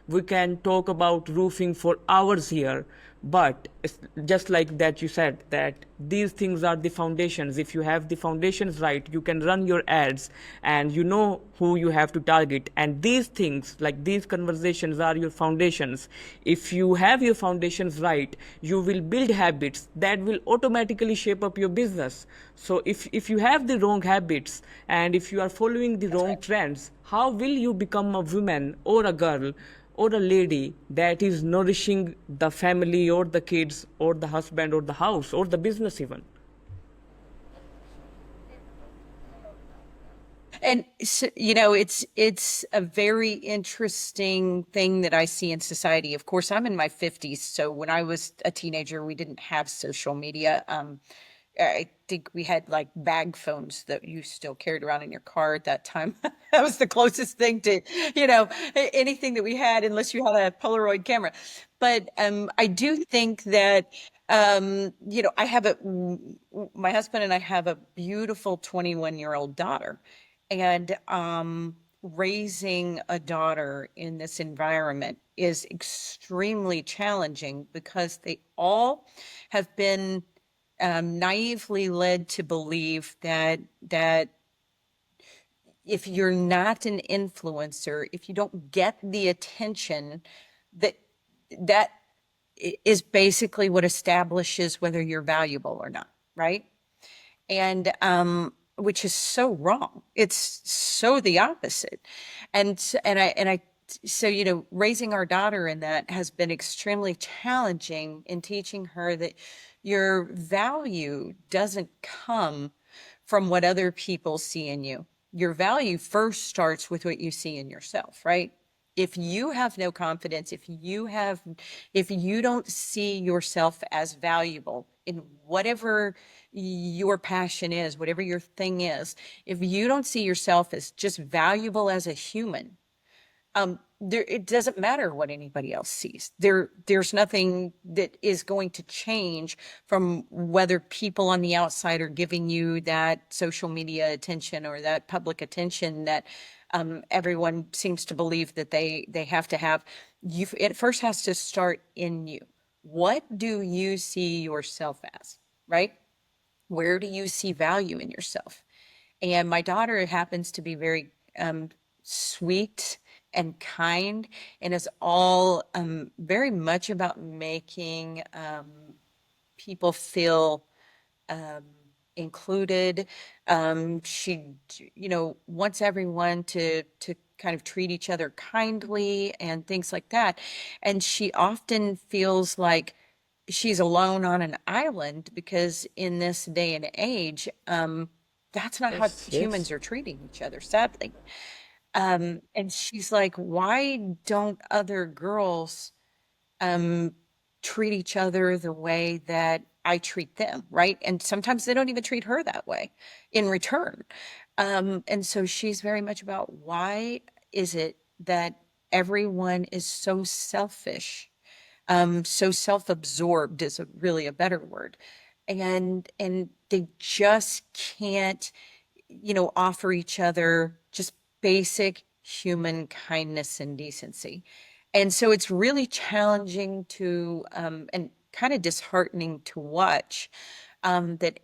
we can talk about roofing for hours here, but it's just like that you said that these things are the foundations. If you have the foundations right, you can run your ads and you know who you have to target, and these things like these conversations are your foundations. If you have your foundations right, you will build habits that will automatically shape up your business. So if you have the wrong habits and if you are following the That's wrong right. trends, how will you become a woman or a girl or a lady that is nourishing the family or the kids or the husband or the house or the business even? And so, it's a very interesting thing that I see in society. Of course, I'm in my 50s, so when I was a teenager, we didn't have social media. I think we had like bag phones that you still carried around in your car at that time. That was the closest thing to, anything that we had, unless you had a Polaroid camera. But I do think that, I have my husband and I have a beautiful 21-year-old daughter. And raising a daughter in this environment is extremely challenging because they all have been naively led to believe that if you're not an influencer, if you don't get the attention, that that is basically what establishes whether you're valuable or not, right? And which is so wrong. It's so the opposite. And I so raising our daughter in that has been extremely challenging in teaching her that your value doesn't come from what other people see in you. Your value first starts with what you see in yourself, right? If you have no confidence, if you don't see yourself as valuable in whatever your passion is, whatever your thing is, if you don't see yourself as just valuable as a human, it doesn't matter what anybody else sees. There's nothing that is going to change from whether people on the outside are giving you that social media attention or that public attention that everyone seems to believe that they have to have. It first has to start in you. What do you see yourself as, right? Where do you see value in yourself? And my daughter happens to be very sweet and kind and is all very much about making people feel um, included. She, wants everyone to kind of treat each other kindly and things like that. And she often feels like she's alone on an island because in this day and age, that's not how Yes, yes. humans are treating each other, sadly. And she's like, why don't other girls um, treat each other the way that I treat them, right? And sometimes they don't even treat her that way in return. And so she's very much about why is it that everyone is so selfish, so self-absorbed is really a better word, and they just can't, offer each other just basic human kindness and decency. And so it's really challenging to, and kind of disheartening to watch that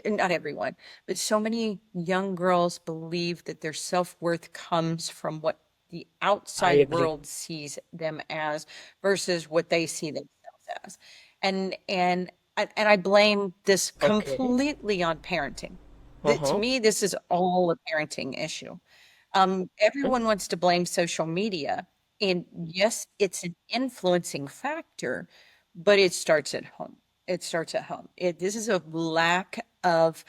not everyone, but so many young girls believe that their self-worth comes from what the I outside agree. world sees them as versus what they see themselves as. And I blame this Okay. completely on parenting. To Uh-huh. me, this is all a parenting issue. Everyone wants to blame social media, and yes, it's an influencing factor, but it starts at home. It starts at home. This is a lack of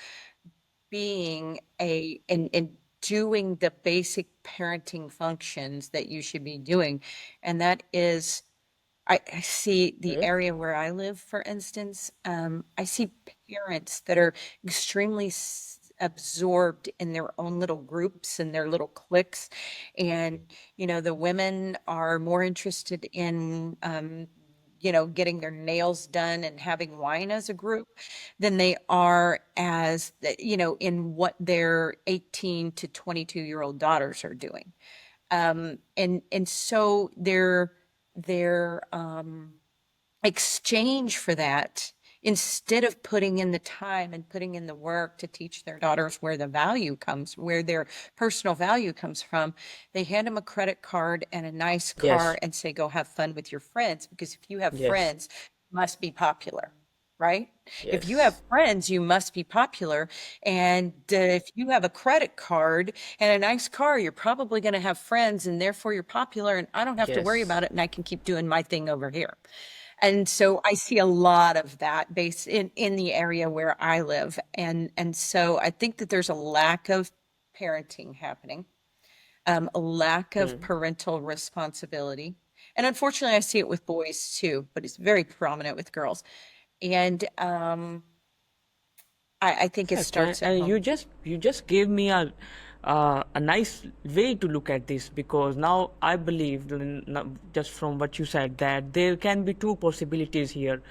being and doing the basic parenting functions that you should be doing. And that is, I see the Okay. area where I live, for instance, I see parents that are extremely absorbed in their own little groups and their little cliques. And, the women are more interested in, getting their nails done and having wine as a group than they are as, in what their 18 to 22-year-old daughters are doing. And so their exchange for that, instead of putting in the time and putting in the work to teach their daughters where their personal value comes from, they hand them a credit card and a nice car Yes, and say, go have fun with your friends. Because if you have yes, friends, you must be popular, right? If you have yes, friends, you must be popular. And if you have a credit card and a nice car, you're probably going to have friends and therefore you're popular and I don't have to worry yes. about it and I can keep doing my thing over here. And so I see a lot of that based in the area where I live. And so I think that there's a lack of parenting happening, a lack of Hmm. parental responsibility. And unfortunately, I see it with boys too, but it's very prominent with girls. And I think it Fact, and, starts at and home. you just gave me a nice way to look at this, because now I believe, just from what you said, that there can be two possibilities here.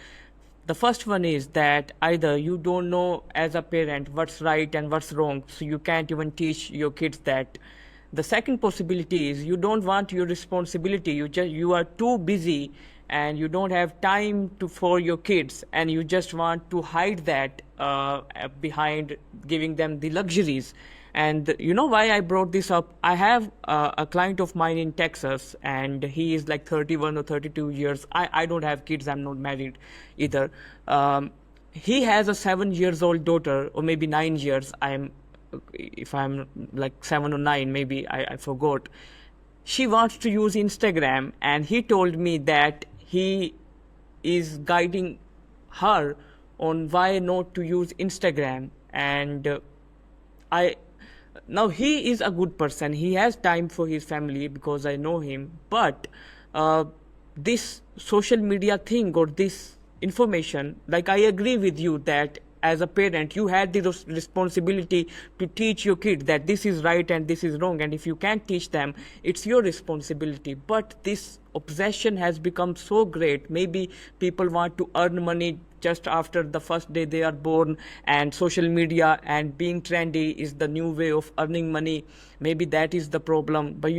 The first one is that either you don't know as a parent what's right and what's wrong, so you can't even teach your kids that. The second possibility is you don't want your responsibility, you are too busy and you don't have time for your kids, and you just want to hide that behind giving them the luxuries. And you know why I brought this up? I have a client of mine in Texas, and he is like 31 or 32 years. I don't have kids, I'm not married either. He has a 7 years old daughter, or maybe 9 years. If I'm like 7 or 9, maybe I forgot. She wants to use Instagram, and he told me that he is guiding her on why not to use Instagram. And I now he is a good person. He has time for his family because I know him. But uh, this social media thing, or this information, like, I agree with you that as a parent, you had the responsibility to teach your kid that this is right and this is wrong, and if you can't teach them, it's your responsibility. But this obsession has become so great. Maybe people want to earn money just after the first day they are born, and social media and being trendy is the new way of earning money. Maybe that is the problem. But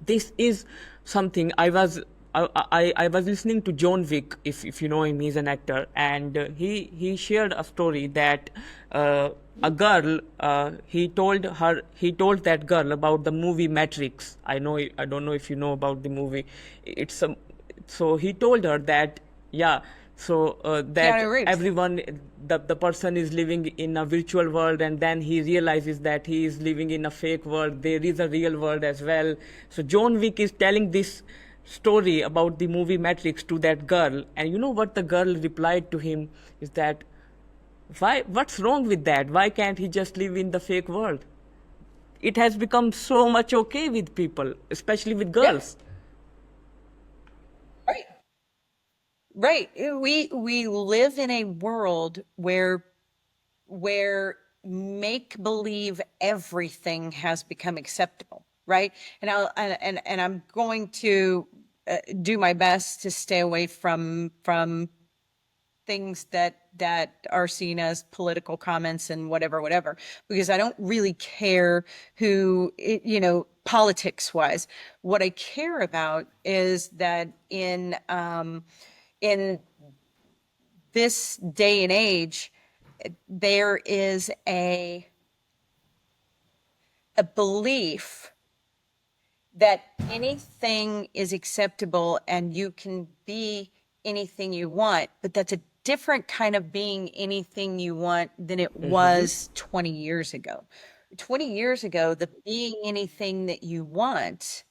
this is something I was listening to John Wick, if you know him. He's an actor, and he shared a story that a girl, he told that girl about the movie Matrix. I don't know if you know about the movie. It's a So he told her that, yeah, that Keanu Reeves. everyone, the person is living in a virtual world, and then he realizes that he is living in a fake world. There is a real world as well. So John Wick is telling this story about the movie Matrix to that girl, and you know what the girl replied to him is that, what's wrong with that? Why can't he just live in the fake world? It has become so much okay with people, especially with Yeah, girls. right. Right. We live in a world where make believe everything has become acceptable, right? And I'm going to do my best to stay away from things that are seen as political comments and whatever, because I don't really care politics wise. What I care about is that in this day and age, there is a belief that anything is acceptable and you can be anything you want, but that's a different kind of being anything you want than it was 20 years ago. 20 years ago, the being anything that you want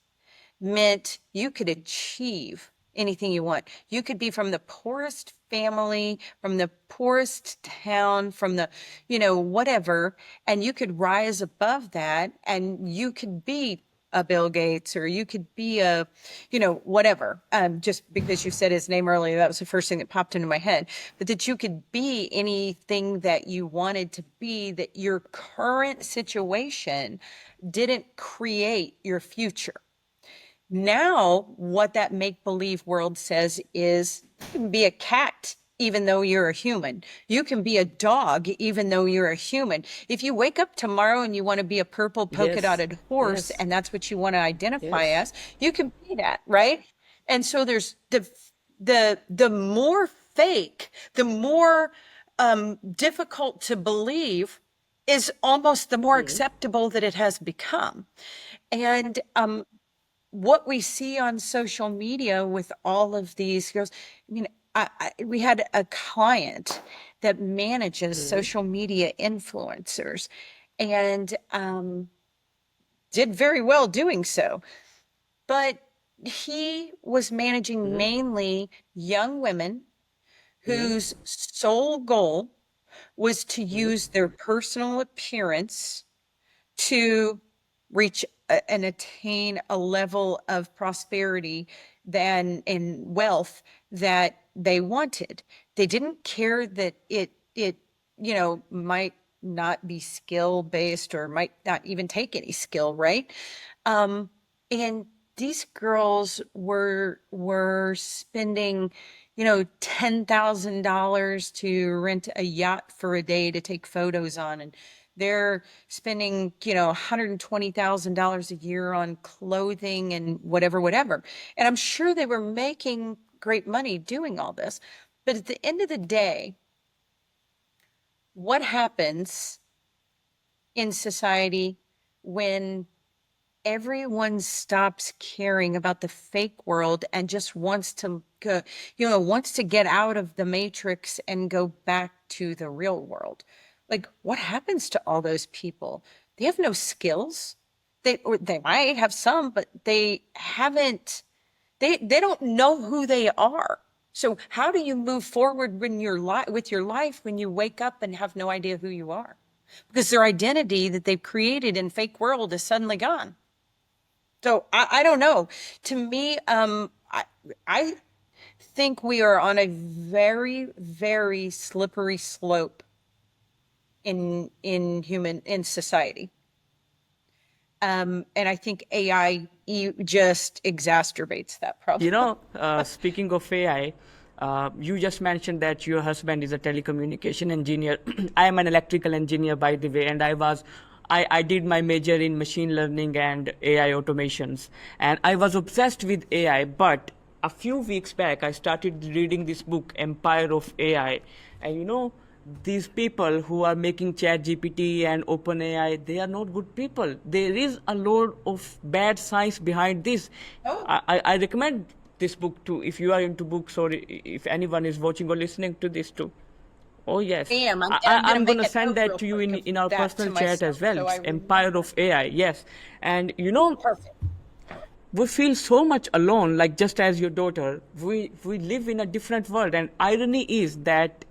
meant you could achieve anything you want. You could be from the poorest family, from the poorest town, from whatever, and you could rise above that and you could be a Bill Gates, or you could be whatever. Just because you said his name earlier, that was the first thing that popped into my head. But that you could be anything that you wanted to be, that your current situation didn't create your future. Now, what that make believe world says is you can be a cat even though you're a human. You can be a dog even though you're a human. If you wake up tomorrow and you want to be a purple polka Yes, dotted horse yes, and that's what you want to identify yes. as, you can be that, right? And so there's the more fake, the more difficult to believe is almost the more acceptable that it has become. And what we see on social media with all of these girls, I mean, we had a client that manages social media influencers and did very well doing so. But he was managing mainly young women whose sole goal was to use their personal appearance to reach and attain a level of prosperity than in wealth that they wanted. They didn't care that it might not be skill based or might not even take any skill, right? And these girls were spending, $10,000 to rent a yacht for a day to take photos on, and they're spending, $120,000 a year on clothing and whatever. And I'm sure they were making great money doing all this. But at the end of the day, what happens in society when everyone stops caring about the fake world and just wants to go, wants to get out of the matrix and go back to the real world? Like, what happens to all those people? They have no skills. They might have some, but they haven't, they don't know who they are. So how do you move forward with your life when you wake up and have no idea who you are? Because their identity that they've created in fake world is suddenly gone. So I don't know. To me, I think we are on a very, very slippery slope in society. And I think AI just exacerbates that problem. Speaking of AI, you just mentioned that your husband is a telecommunication engineer. I am an electrical engineer, by the way, and I did my major in machine learning and AI automations, and I was obsessed with AI. But a few weeks back, I started reading this book, Empire of AI, and these people who are making chat gpt and OpenAI, they are not good people. There is a lot of bad science behind this. Oh, I recommend this book too if you are into books, or if anyone is watching or listening to this too. Oh I yes, am. I'm going to I'm make gonna a send note that real to you quick of in our that to personal chat as myself well. so I It's Empire remember. of AI, yes. And Perfect. we feel so much alone, like just as your daughter. We live in a different world, and irony is that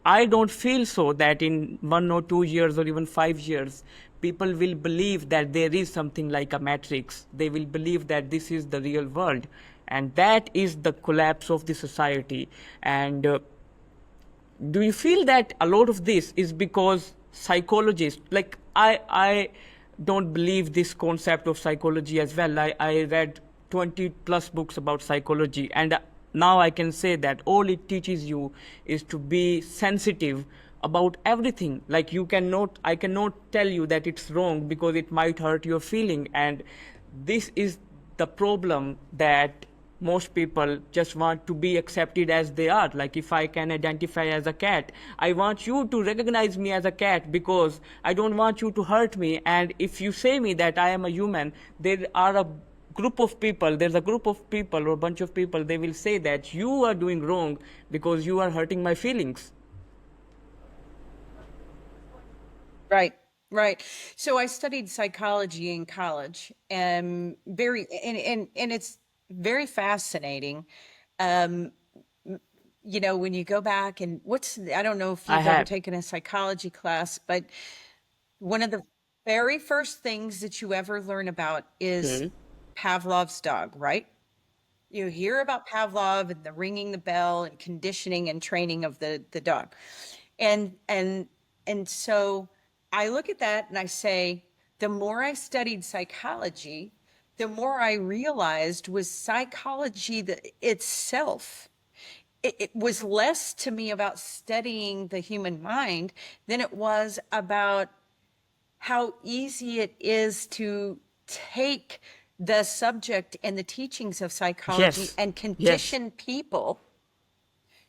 I don't feel so that in 1 or 2 years or even 5 years, people will believe that there is something like a matrix. They will believe that this is the real world, and that is the collapse of the society. And do you feel that a lot of this is because psychologists, like I don't believe this concept of psychology as well. I read 20 plus books about psychology, and now I can say that all it teaches you is to be sensitive about everything. Like I cannot tell you that it's wrong because it might hurt your feeling. And this is the problem, that most people just want to be accepted as they are. Like, if I can identify as a cat, I want you to recognize me as a cat because I don't want you to hurt me. And if you say me that I am a human, there's a group of people or a bunch of people, they will say that you are doing wrong because you are hurting my feelings. Right, right. So I studied psychology in college, and it's very fascinating. Um, when you go back and I don't know if I you've ever have. taken a psychology class, but one of the very first things that you ever learn about is Hmm. Pavlov's dog, right? You hear about Pavlov and the ringing the bell and conditioning and training of the dog. And and and so I look at that and I say, the more I studied psychology, the more I realized was psychology itself. It was less to me about studying the human mind than it was about how easy it is to take the subject and the teachings of psychology Yes. and Yes. condition people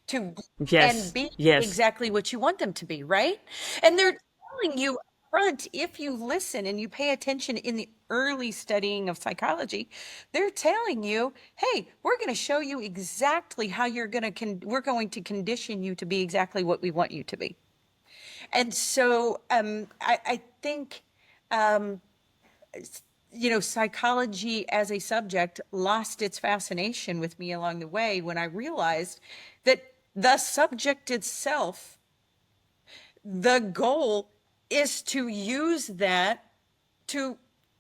to and Yes. be Yes. exactly what you want them to be, right? And they're telling you up front, if you listen and you pay attention in the early studying of psychology, they're telling you, hey, we're going to show you exactly how we're going to condition you to be exactly what we want you to be. And so I think um, psychology as a subject lost its fascination with me along the way when I realized that the subject itself, the goal is to use that to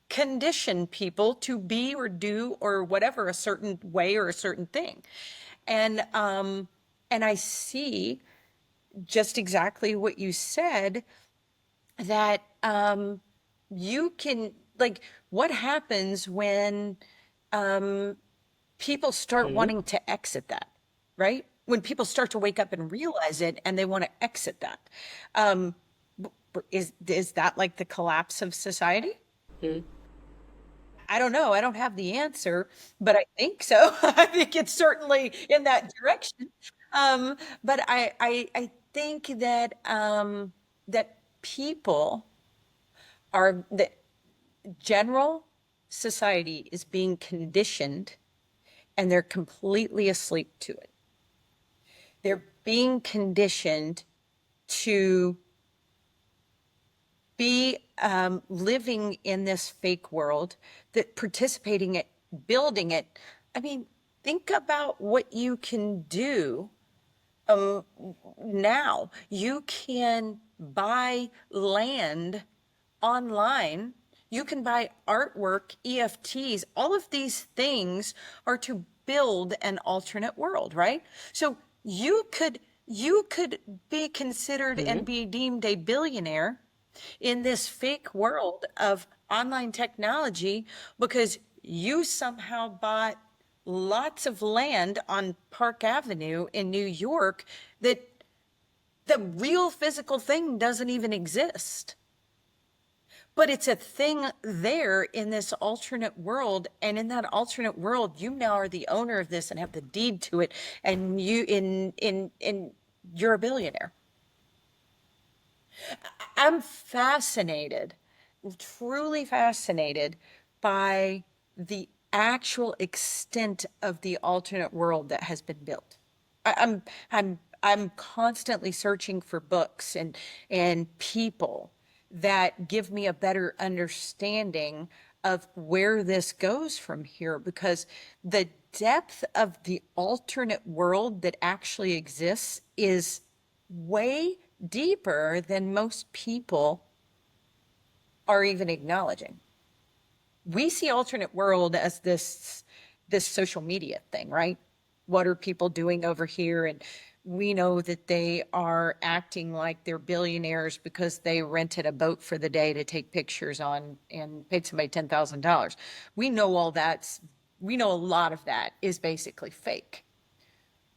condition people to be or do or whatever a certain way or a certain thing. And I see just exactly what you said, that you can, like, what happens when people start Hmm. wanting to exit that, right? When people start to wake up and realize it and they want to exit that. Um, is that like the collapse of society? Hmm. I don't know. I don't have the answer, but I think so. I think it's certainly in that direction. But I think that that people the general society is being conditioned and they're completely asleep to it. They're being conditioned to be living in this fake world, that participating it, building it. I mean, think about what you can do um, now. You can buy land online. You can buy artwork, EFTs. All of these things are to build an alternate world, right? So you could be considered and be deemed a billionaire in this fake world of online technology because you somehow bought lots of land on Park Avenue in New York that the real physical thing doesn't even exist. But it's a thing there in this alternate world. And in that alternate world, you now are the owner of this and have the deed to it. And you're a billionaire. I'm fascinated, truly fascinated by the actual extent of the alternate world that has been built. I'm constantly searching for books and people that give me a better understanding of where this goes from here, because the depth of the alternate world that actually exists is way deeper than most people are even acknowledging. We see alternate world as this social media thing, right? What are people doing over here? And we know that they are acting like they're billionaires because they rented a boat for the day to take pictures on and paid somebody $10,000. We know we know a lot of that is basically fake.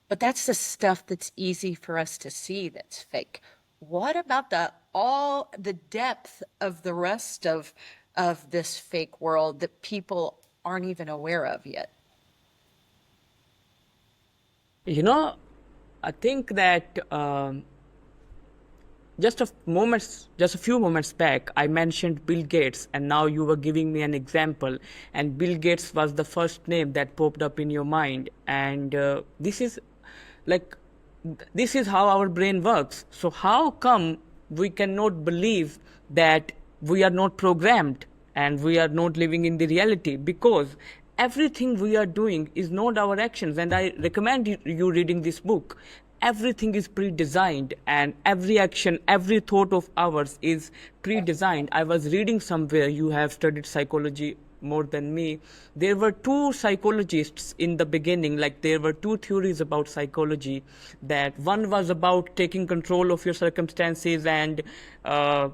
But that's the stuff that's easy for us to see that's fake. What about the depth of the rest of this fake world that people aren't even aware of yet? You know, I think that just a few moments back, I mentioned Bill Gates, and now you were giving me an example. And Bill Gates was the first name that popped up in your mind. And like, this is how our brain works. So how come we cannot believe that we are not programmed and we are not living in the reality? Because everything we are doing is not our actions. And I recommend you reading this book. Everything is pre-designed, and every action, every thought of ours is pre-designed. I was reading somewhere, you have studied psychology more than me. There were two psychologists in the beginning, like there were two theories about psychology. That one was about taking control of your circumstances and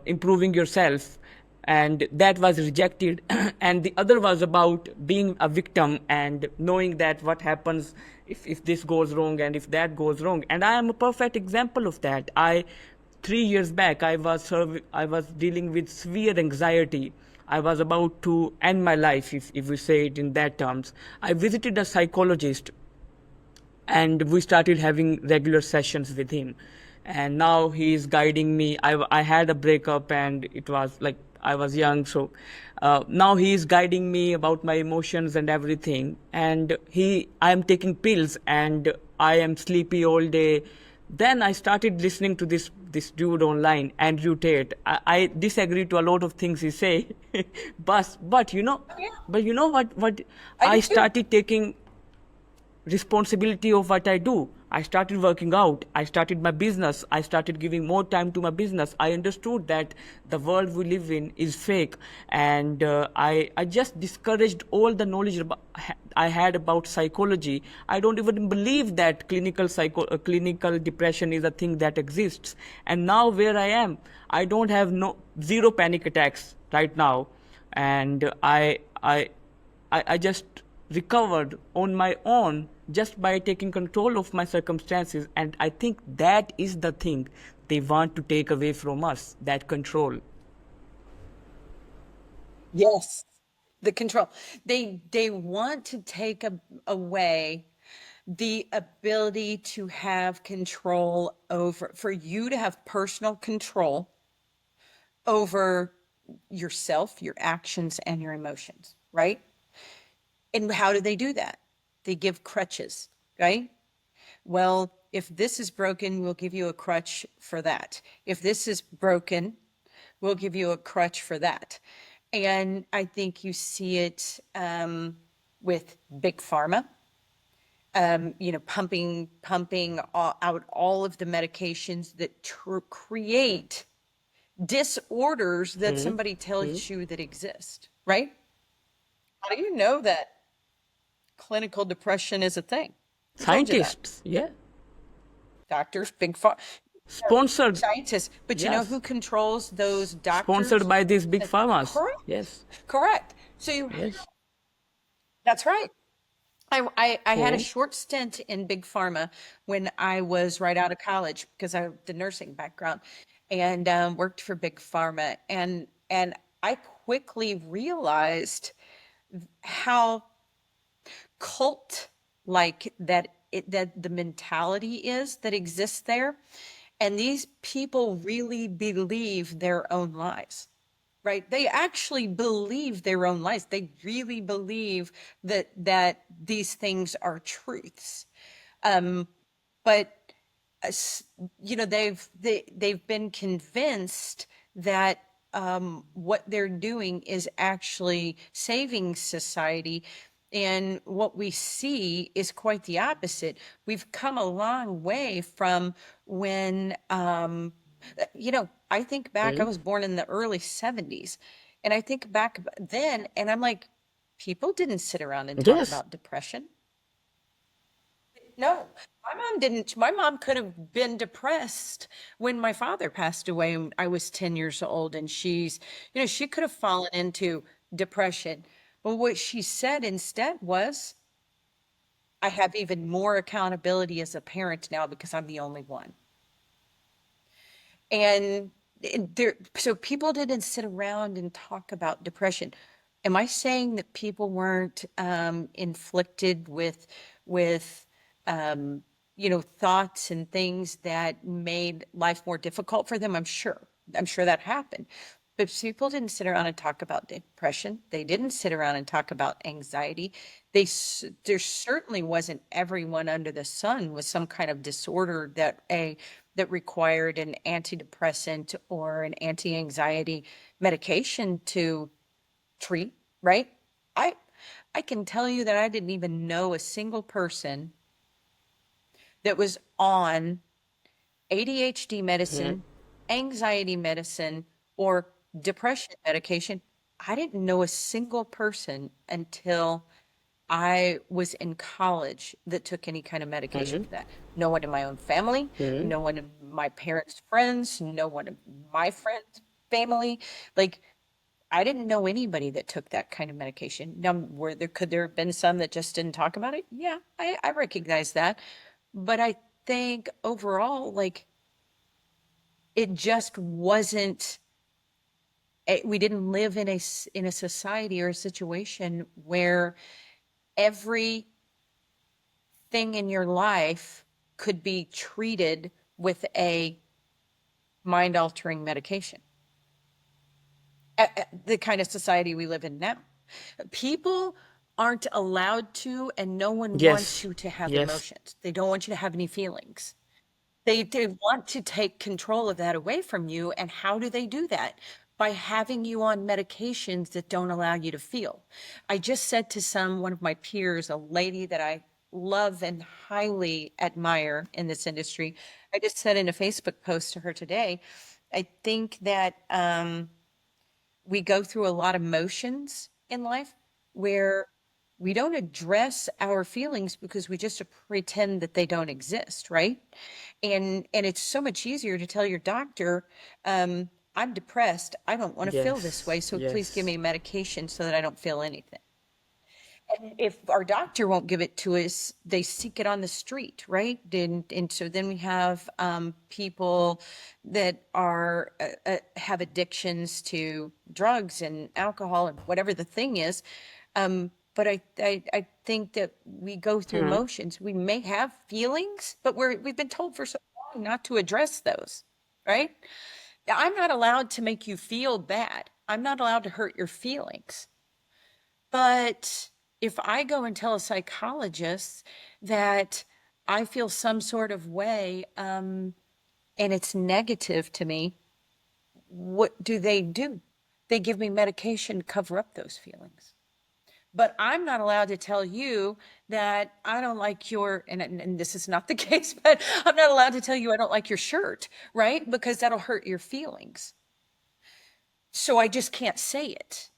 improving yourself, and that was rejected. And the other was about being a victim and knowing that what happens if this goes wrong and if that goes wrong. And I am a perfect example of that. 3 years back, I was dealing with severe anxiety. I was about to end my life, if we say it in that terms. I visited a psychologist, and we started having regular sessions with him. And now he is guiding me. I had a breakup, and it was like I was young, so now he is guiding me about my emotions and everything. And I am taking pills, and I am sleepy all day. Then I started listening to this dude online, Andrew Tate. I disagree to a lot of things he say, but Yeah, what I I do too. started taking responsibility of what I do. I started working out. I started my business. I started giving more time to my business. I understood that the world we live in is fake, and I just discouraged all the knowledge I had about psychology. I don't even believe that clinical depression is a thing that exists. And now where I am, I don't have zero panic attacks right now, and I just recovered on my own just by taking control of my circumstances. And I think that is the thing they want to take away from us, that control. Yes. The control. They want to take away the ability to have control over, for you to have personal control over yourself, your actions, and your emotions, right? And how do they do that? They give crutches, right? Well, if this is broken, we'll give you a crutch for that. If this is broken, we'll give you a crutch for that. And I think you see it with big pharma, pumping out all of the medications that create disorders that somebody tells you that exist, right? How do you know that clinical depression is a thing. Who told you that? Scientists, yeah. Doctors, big pharma, Sponsored, scientists. But you know yes. who controls those Sponsored doctors? by these big pharmas. Correct. Yes, Correct. So you, yes. that's right. I had a Oh, short stint in big pharma when I was right out of college because I have the nursing background and worked for big pharma. And I quickly realized how cult like that the mentality is that exists there. And these people really believe their own lies, right? They actually believe their own lies. They really believe that these things are truths. But you know, they've been convinced that what they're doing is actually saving society. And what we see is quite the opposite. We've come a long way from when, you know, I think back, I hmm. was born in the early 70s, and I think back then, and I'm like, people didn't sit around and talk Yes, about depression. No, my mom didn't. My mom could have been depressed when my father passed away when I was 10 years old. And she's, you know, she could have fallen into depression. But what she said instead was, I have even more accountability as a parent now because I'm the only one. And there, so people didn't sit around and talk about depression. Am I saying that people weren't inflicted with um, you know, thoughts and things that made life more difficult for them? I'm sure. I'm sure that happened. But people didn't sit around and talk about depression. They didn't sit around and talk about anxiety. There certainly wasn't everyone under the sun with some kind of disorder that required an antidepressant or an anti-anxiety medication to treat, right? I I can tell you that I didn't even know a single person that was on ADHD hmm. medicine, anxiety medicine, or depression medication. I didn't know a single person until I was in college that took any kind of medication Hmm. for that. No one in my own family, Hmm. no one in my parents' friends, no one in my friends' family. Like, I didn't know anybody that took that kind of medication. Now, could there have been some that just didn't talk about it? Yeah, I recognize that. But I think overall, like, it just wasn't, we didn't live in in a society or a situation where every thing in your life could be treated with a mind altering medication. The kind of society we live in now. People aren't allowed to, and no one wants Yes, you to have yes. emotions. They don't want you to have any feelings. They want to take control of that away from you. And how do they do that? By having you on medications that don't allow you to feel. I just said to one of my peers, a lady that I love and highly admire in this industry, I just said in a Facebook post to her today, I think that we go through a lot of motions in life where we don't address our feelings because we just pretend that they don't exist, right? And it's so much easier to tell your doctor, I'm depressed. I don't want to feel this way, Yes, so please give yes. me medication so that I don't feel anything. And if our doctor won't give it to us, they seek it on the street, right? And so then we have people that are have addictions to drugs and alcohol and whatever the thing is. But I think that we go through Hmm. motions. We may have feelings, but we've been told for so long not to address those, right? I'm not allowed to make you feel bad. I'm not allowed to hurt your feelings. But if I go and tell a psychologist that I feel some sort of way, and it's negative to me, what do? They give me medication to cover up those feelings. But I'm not allowed to tell you that I don't like and this is not the case, but I'm not allowed to tell you I don't like your shirt, right? Because that'll hurt your feelings. So I just can't say it.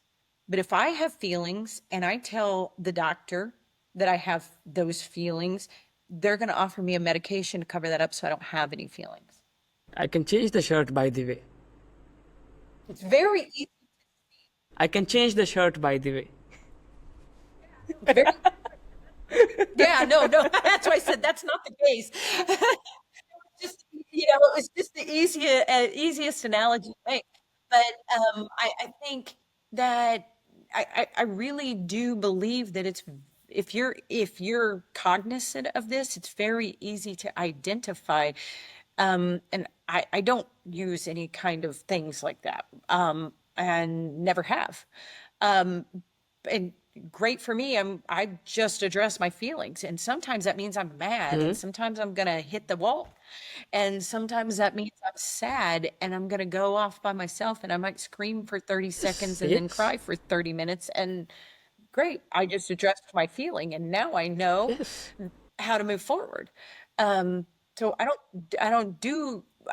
But if I have feelings and I tell the doctor, that I have those feelings, they're going to offer me a medication to cover that up so I don't have any feelings. I can change the shirt, by the way. It's very easy. I can change the shirt, by the way. Very, yeah, no, that's why I said that's not the case. Just, it was just the easiest analogy to make. But I think that I really do believe that it's if you're cognizant of this, it's very easy to identify. And I don't use any kind of things like that, and never have. Um, and great for me, I just address my feelings, and sometimes that means I'm mad, and sometimes I'm gonna hit the wall, and sometimes that means I'm sad and I'm gonna go off by myself and I might scream for 30 seconds Yes, and then yes, cry for 30 minutes, and great, I just addressed my feeling and now I know yes. how to move forward. Um, so I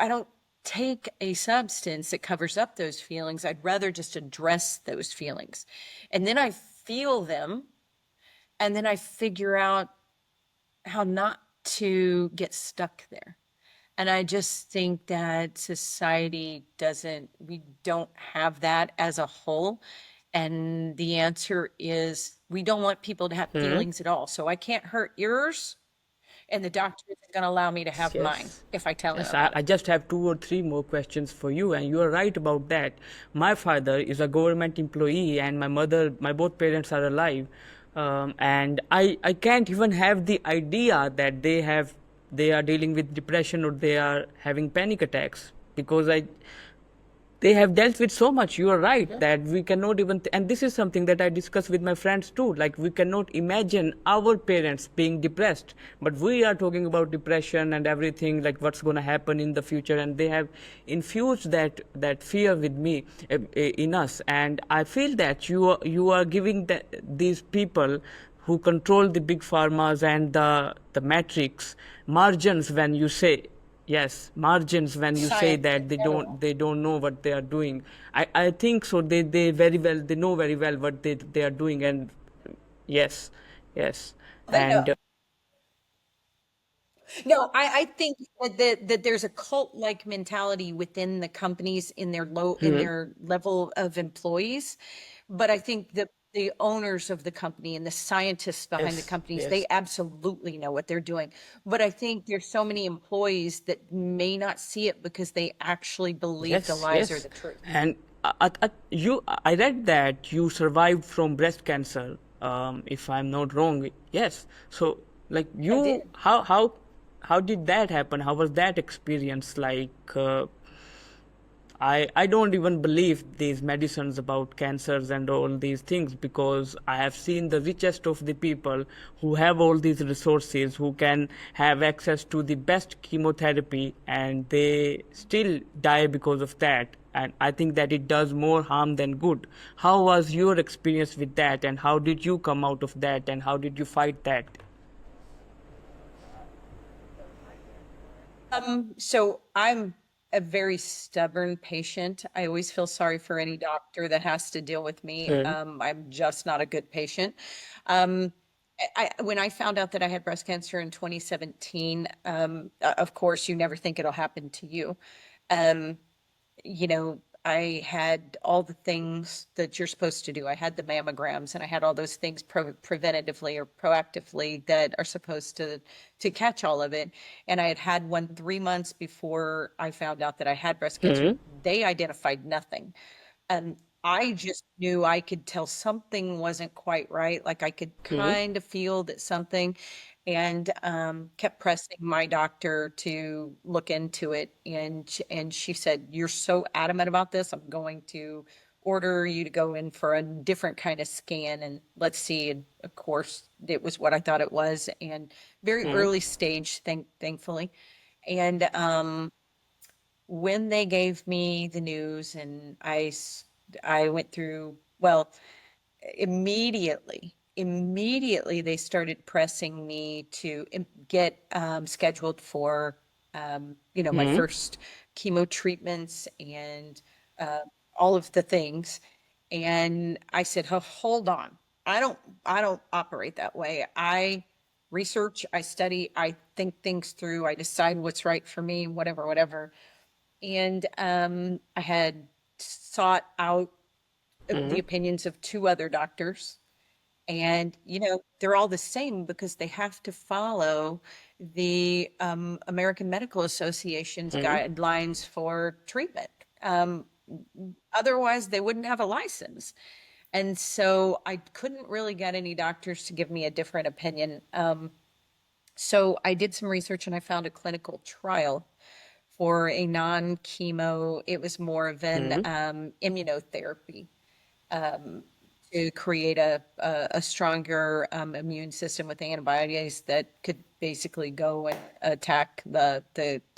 don't take a substance that covers up those feelings. I'd rather just address those feelings. And then I feel them, and then I figure out how not to get stuck there. And I just think that we don't have that as a whole. And the answer is we don't want people to have feelings at all. So I can't hurt yours, and the doctor isn't going to allow me to have mine Yes. if I tell him Yes, about I it. just have 2 or 3 more questions for you, and you are right about that. My father is a government employee, and my both parents are alive, and I can't even have the idea that they are dealing with depression or they are having panic attacks because they have dealt with so much. You are right that we cannot even and this is something that I discuss with my friends too, like we cannot imagine our parents being depressed, but we are talking about depression and everything, like what's going to happen in the future, and they have infused that fear with me, in us. And I feel that you are giving these people who control the big pharmas and the metrics margins when you say, yes, margins when you say Science in that general. they don't know what they are doing. I think so they very well, they know very well what they are doing. And yes, yes. They know. And No, I think that there's a cult-like mentality within the companies in their level of employees. But I think the owners of the company and the scientists behind the yes, companies, they yes, absolutely know what they're doing. But I think there's so many employees that may not see it because they actually believe the yes, lies are yes. the truth. And I read that you survived from breast cancer, if I'm not wrong. Yes. So like I you, did. how did that happen? How was that experience like? I don't even believe these medicines about cancers and all these things, because I have seen the richest of the people who have all these resources, who can have access to the best chemotherapy, and they still die because of that. And I think that it does more harm than good. How was your experience with that, and how did you come out of that, and how did you fight that? So I'm a very stubborn patient. I always feel sorry for any doctor that has to deal with me. Hmm. I'm just not a good patient. Um, when I found out that I had breast cancer in 2017, of course, you never think it'll happen to you. Um, I had all the things that you're supposed to do. I had the mammograms and I had all those things preventatively or proactively that are supposed to catch all of it. And I had had one 3 months before I found out that I had breast cancer. Hmm. They identified nothing. And I just knew I could tell something wasn't quite right. Like I could Hmm. kind of feel that something, and kept pressing my doctor to look into it. And she said, "You're so adamant about this. I'm going to order you to go in for a different kind of scan and let's see." And of course, it was what I thought it was, and very Hmm. early stage, thankfully. And when they gave me the news, and I went through, well, immediately they started pressing me to get scheduled for my Hmm. first chemo treatments and uh, all of the things. And I said, "Oh, hold on. I don't I don't operate that way. I research, I study, I think things through, I decide what's right for me, whatever, whatever. And I had sought out the Hmm. opinions of two other doctors. And, they're all the same because they have to follow the American Medical Association's Hmm. guidelines for treatment. Um, Otherwise, they wouldn't have a license. And so I couldn't really get any doctors to give me a different opinion. So I did some research and I found a clinical trial for a non-chemo. It was more of an Hmm. immunotherapy to create a stronger immune system with antibodies that could basically go and attack the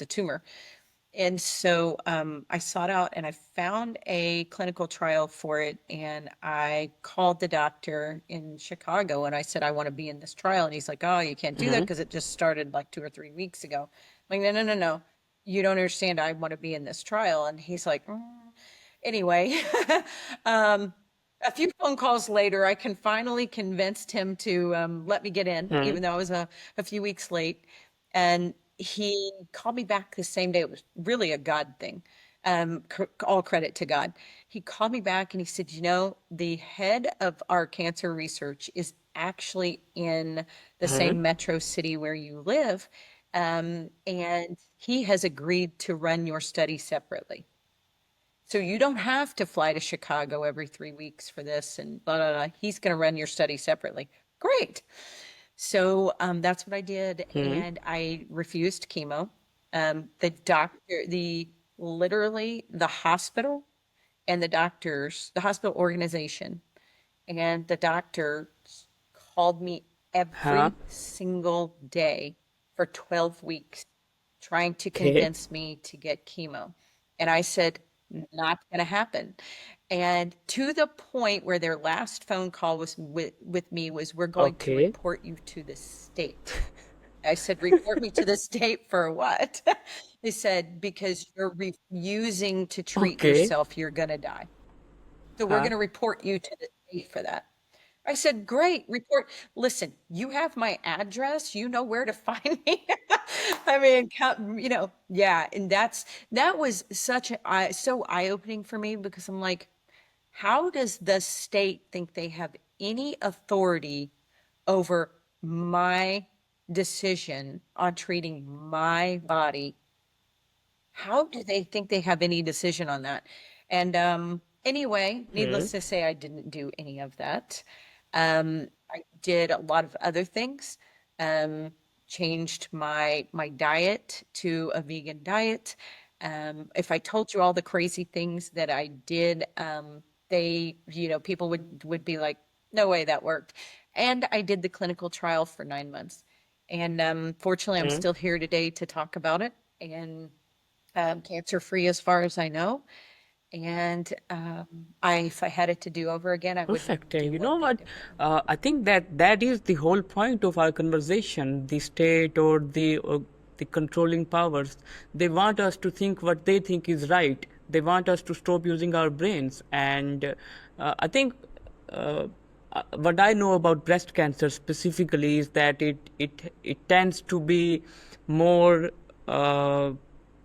tumor. And so I sought out and I found a clinical trial for it. And I called the doctor in Chicago and I said, I want to be in this trial. And he's like, oh, you can't do that Hmm. because it just started like 2 or 3 weeks ago. I'm like, no, no, no, no. You don't understand. I want to be in this trial. And he's like, anyway, um, a few phone calls later, I can finally convinced him to let me get in, Hmm. even though I was a few weeks late. And he called me back the same day. It was really a God thing. All credit to God. He called me back and he said, the head of our cancer research is actually in the Hmm. same metro city where you live. And he has agreed to run your study separately. So you don't have to fly to Chicago every 3 weeks for this and blah, blah, blah. He's going to run your study separately. Great. So that's what I did. Hmm. And I refused chemo. The doctor, literally the hospital and the doctors, the hospital organization and the doctors called me Huh. every single day for 12 weeks trying to Okay. convince me to get chemo. And I said, not going to happen. And to the point where their last phone call was with me was, we're going to Okay. report you to the state. I said, report me to the state for what? They said, because you're refusing to treat Okay. yourself, you're going to die. So we're Huh. going to report you to the state for that. I said, great, report. Listen, you have my address. You know where to find me. I mean, yeah. And that was so eye-opening for me because I'm like, how does the state think they have any authority over my decision on treating my body? How do they think they have any decision on that? And anyway, Hmm. needless to say, I didn't do any of that. I did a lot of other things. Um, Changed my diet to a vegan diet. If I told you all the crazy things that I did, people would be like, "No way that worked." And I did the clinical trial for 9 months. And fortunately, I'm Hmm. still here today to talk about it. And cancer free as far as I know. And if I had it to do over again, I wouldn't Perfect. And do you one know thing what? different. I think that is the whole point of our conversation. The state or the controlling powers, they want us to think what they think is right. They want us to stop using our brains. And I think uh, what I know about breast cancer specifically is that it tends to be more.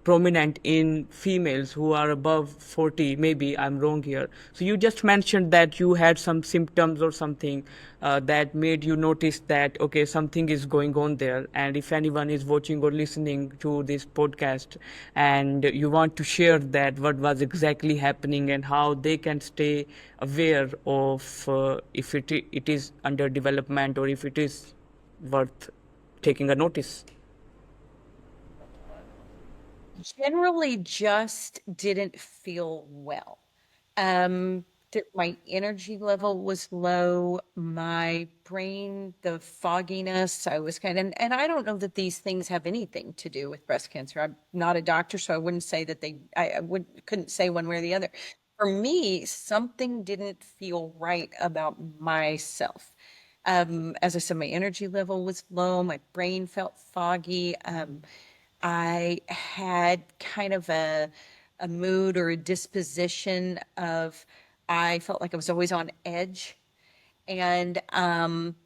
Prominent in females who are above 40. Maybe I'm wrong here. So you just mentioned that you had some symptoms or something that made you notice that okay, something is going on there. And if anyone is watching or listening to this podcast and you want to share that what was exactly happening and how they can stay aware of if it is under development or if it is worth taking a notice. Generally, just didn't feel well. My energy level was low. My brain, the fogginess, I was and I don't know that these things have anything to do with breast cancer. I'm not a doctor, so I wouldn't say that couldn't say one way or the other. For me, something didn't feel right about myself. As I said, my energy level was low. My brain felt foggy. I had kind of a mood or a disposition of, I felt like I was always on edge. And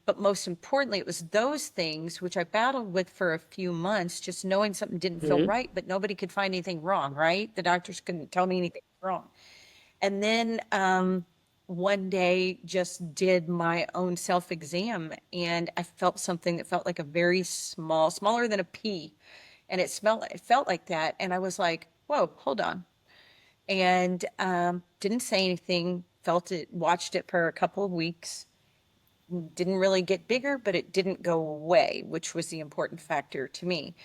but most importantly, it was those things which I battled with for a few months, just knowing something didn't feel Hmm. right, but nobody could find anything wrong, right? The doctors couldn't tell me anything wrong. And then one day just did my own self-exam, and I felt something that felt like a very small, smaller than a pea. And it felt like that. And I was like, whoa, hold on. And didn't say anything, felt it, watched it for a couple of weeks. Didn't really get bigger, but it didn't go away, which was the important factor to me.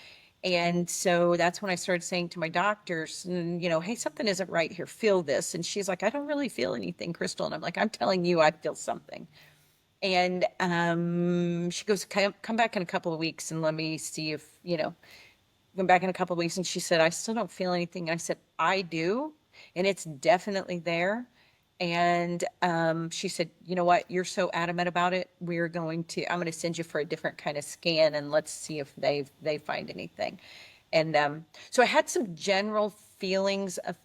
And so that's when I started saying to my doctors, hey, something isn't right here. Feel this. And she's like, I don't really feel anything, Crystal. And I'm like, I'm telling you, I feel something. And she goes, come back in a couple of weeks and let me see if, went back in a couple of weeks and she said, I still don't feel anything. And I said, I do. And it's definitely there. And she said, you know what? You're so adamant about it. I'm going to send you for a different kind of scan and let's see if they find anything. And so I had some general feelings of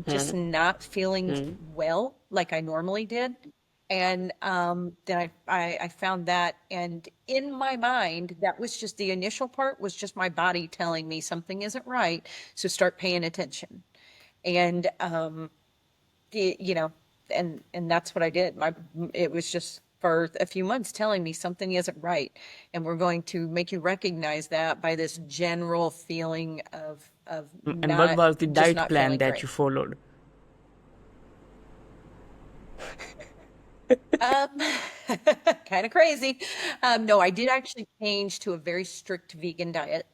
just Hmm. not feeling Hmm. well like I normally did. And then I found that, and in my mind, that was just the initial part was just my body telling me something isn't right, so start paying attention. And you know, and that's what I did. It was just for a few months telling me something isn't right, and we're going to make you recognize that by this general feeling of And what not was the just diet not plan feeling that great. you followed? Um, kind of crazy. No, I did actually change to a very strict vegan diet,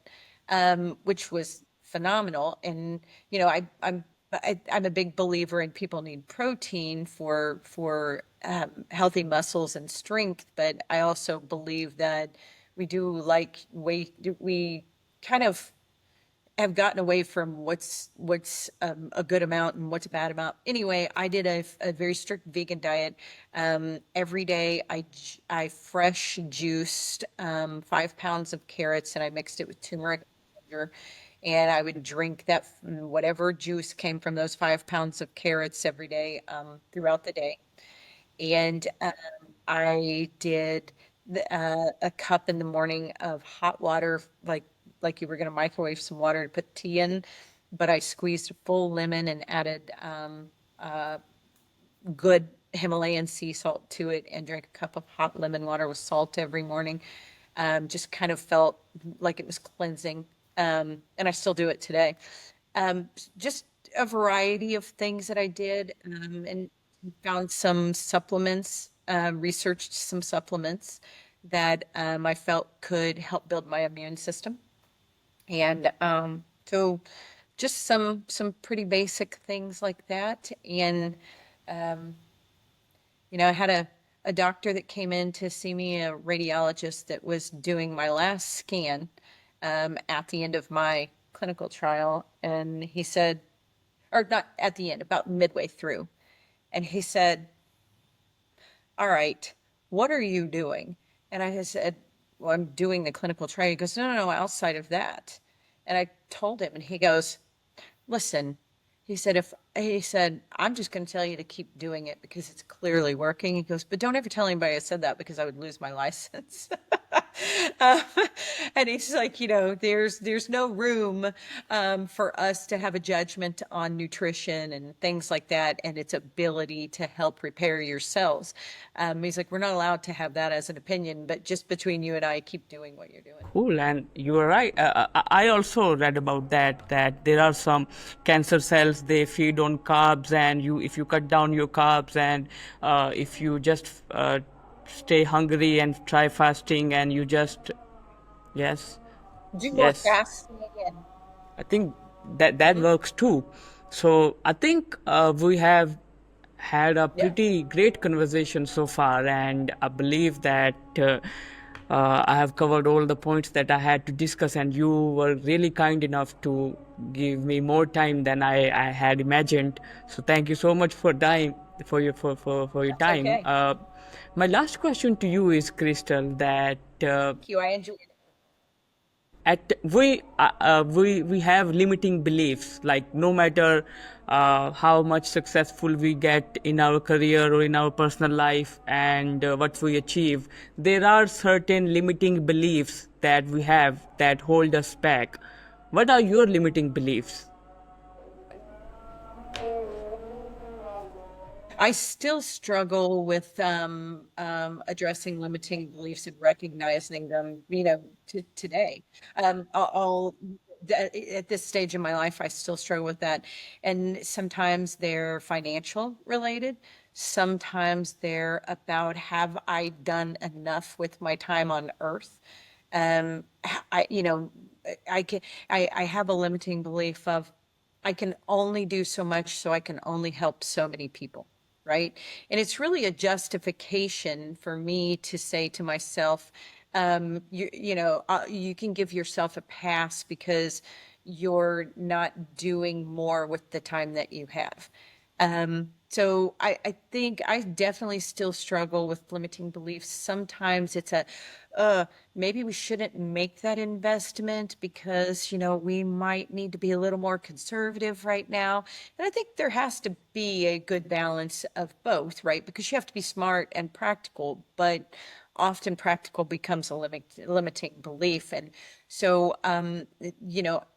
which was phenomenal. And I'm a big believer in people need protein for healthy muscles and strength, but I also believe that we do like we kind of have gotten away from what's a good amount and what's a bad amount. Anyway, I did a very strict vegan diet. Every day, I fresh juiced 5 pounds of carrots and I mixed it with turmeric and ginger, and I would drink that whatever juice came from those 5 pounds of carrots every day throughout the day. And I did a cup in the morning of hot water, like you were going to microwave some water to put tea in, but I squeezed a full lemon and added good Himalayan sea salt to it and drank a cup of hot lemon water with salt every morning. Just kind of felt like it was cleansing. And I still do it today. Just a variety of things that I did, and found some supplements, researched some supplements that I felt could help build my immune system. And so just some pretty basic things like that. And I had a doctor that came in to see me, a radiologist that was doing my last scan at the end of my clinical trial. And he said, or not at the end, about midway through. And he said, all right, what are you doing? And I said, well, I'm doing the clinical trial. He goes, no, outside of that. And I told him, and he goes, listen, he said, I'm just going to tell you to keep doing it because it's clearly working. He goes, but don't ever tell anybody I said that because I would lose my license. Um, and he's like, there's no room for us to have a judgment on nutrition and things like that and its ability to help repair your cells. He's like, we're not allowed to have that as an opinion, but just between you and I, keep doing what you're doing. Cool, and you are right. I also read about that there are some cancer cells they feed on carbs, and if you cut down your carbs, and if you just stay hungry and try fasting, and you just yes, Do more yes, fasting and I think that mhm, works too. So I think we have had a yeah. pretty great conversation so far, and I believe that I have covered all the points that I had to discuss, and you were really kind enough to give me more time than I had imagined. So thank you so much for your That's time. okay. My last question to you is, Crystal, that Thank you. I enjoyed it. We have limiting beliefs, like no matter how much successful we get in our career or in our personal life, and what we achieve, there are certain limiting beliefs that we have that hold us back. What are your limiting beliefs? I still struggle with addressing limiting beliefs and recognizing them, today. At this stage in my life, I still struggle with that. And sometimes they're financial related. Sometimes they're about, have I done enough with my time on earth? Um, I, you know, I can, I have a limiting belief of I can only do so much, so I can only help so many people, right? And it's really a justification for me to say to myself, you can give yourself a pass because you're not doing more with the time that you have. So I think I definitely still struggle with limiting beliefs. Sometimes it's maybe we shouldn't make that investment because, we might need to be a little more conservative right now. And I think there has to be a good balance of both, right? Because you have to be smart and practical, but often practical becomes a limiting belief. And so,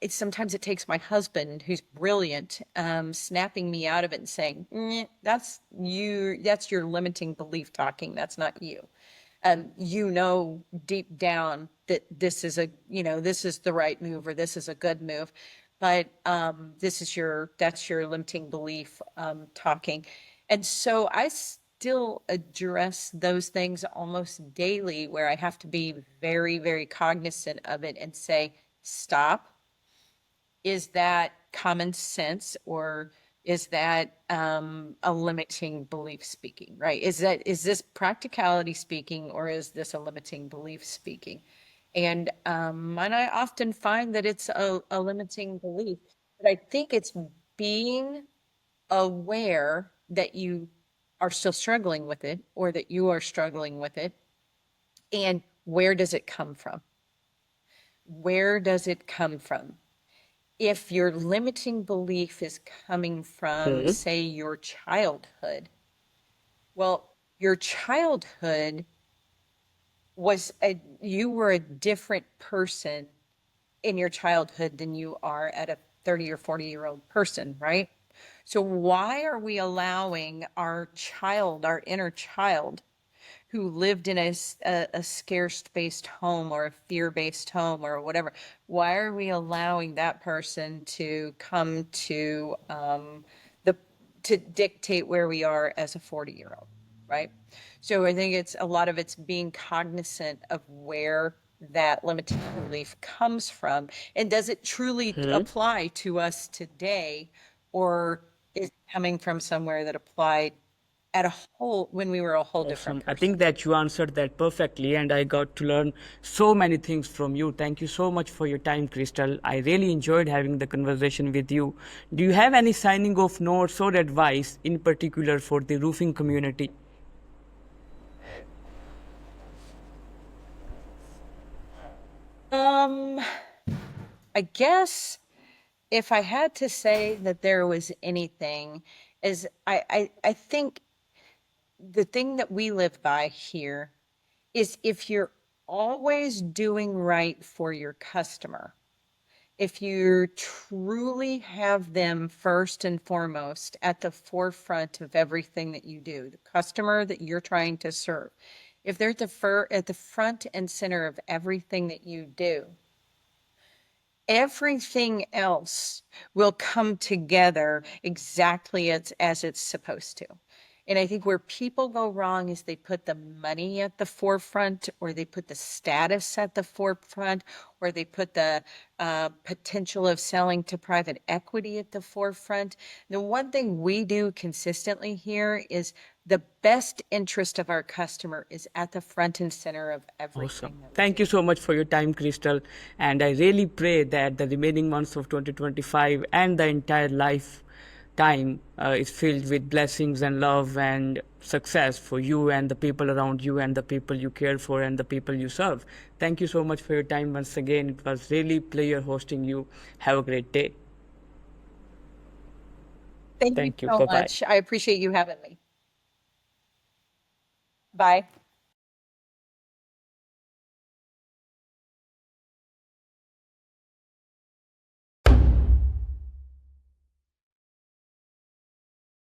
sometimes it takes my husband, who's brilliant, snapping me out of it and saying, that's you, that's your limiting belief talking. That's not you. Deep down that this is the right move or this is a good move. But that's your limiting belief talking. And so I still address those things almost daily where I have to be very, very cognizant of it and say, stop. Is that common sense or is that a limiting belief speaking, right? Is this practicality speaking or is this a limiting belief speaking? And I often find that it's a limiting belief, but I think it's being aware that you are still struggling with it or that you are struggling with it. And where does it come from? Where does it come from? If your limiting belief is coming from, Hmm. say, your childhood, well, your childhood you were a different person in your childhood than you are at a 30 or 40-year-old person, right? So why are we allowing our inner child, who lived in a scarce-based home or a fear-based home or whatever, why are we allowing that person to come the to dictate where we are as a 40-year-old, right? So I think a lot of it's being cognizant of where that limiting belief comes from, and does it truly Hmm. apply to us today, or is it coming from somewhere that applied when we were a whole different Awesome. I person? think that you answered that perfectly, and I got to learn so many things from you. Thank you so much for your time, Crystal. I really enjoyed having the conversation with you. Do you have any signing off notes or advice in particular for the roofing community? Um, I guess if I had to say that there was anything, is I think the thing that we live by here is if you're always doing right for your customer, if you truly have them first and foremost at the forefront of everything that you do, the customer that you're trying to serve, if they're at the front and center of everything that you do, everything else will come together exactly as it's supposed to. And I think where people go wrong is they put the money at the forefront, or they put the status at the forefront, or they put the potential of selling to private equity at the forefront. The one thing we do consistently here is the best interest of our customer is at the front and center of Awesome. everything that we Thank you do. so much for your time, Crystal. And I really pray that the remaining months of 2025 and the entire life time is filled with blessings and love and success for you and the people around you and the people you care for and the people you serve. Thank you so much for your time once again. It was really pleasure hosting you. Have a great day. Thank you Thank you. so Bye bye. much. I appreciate you having me. Bye.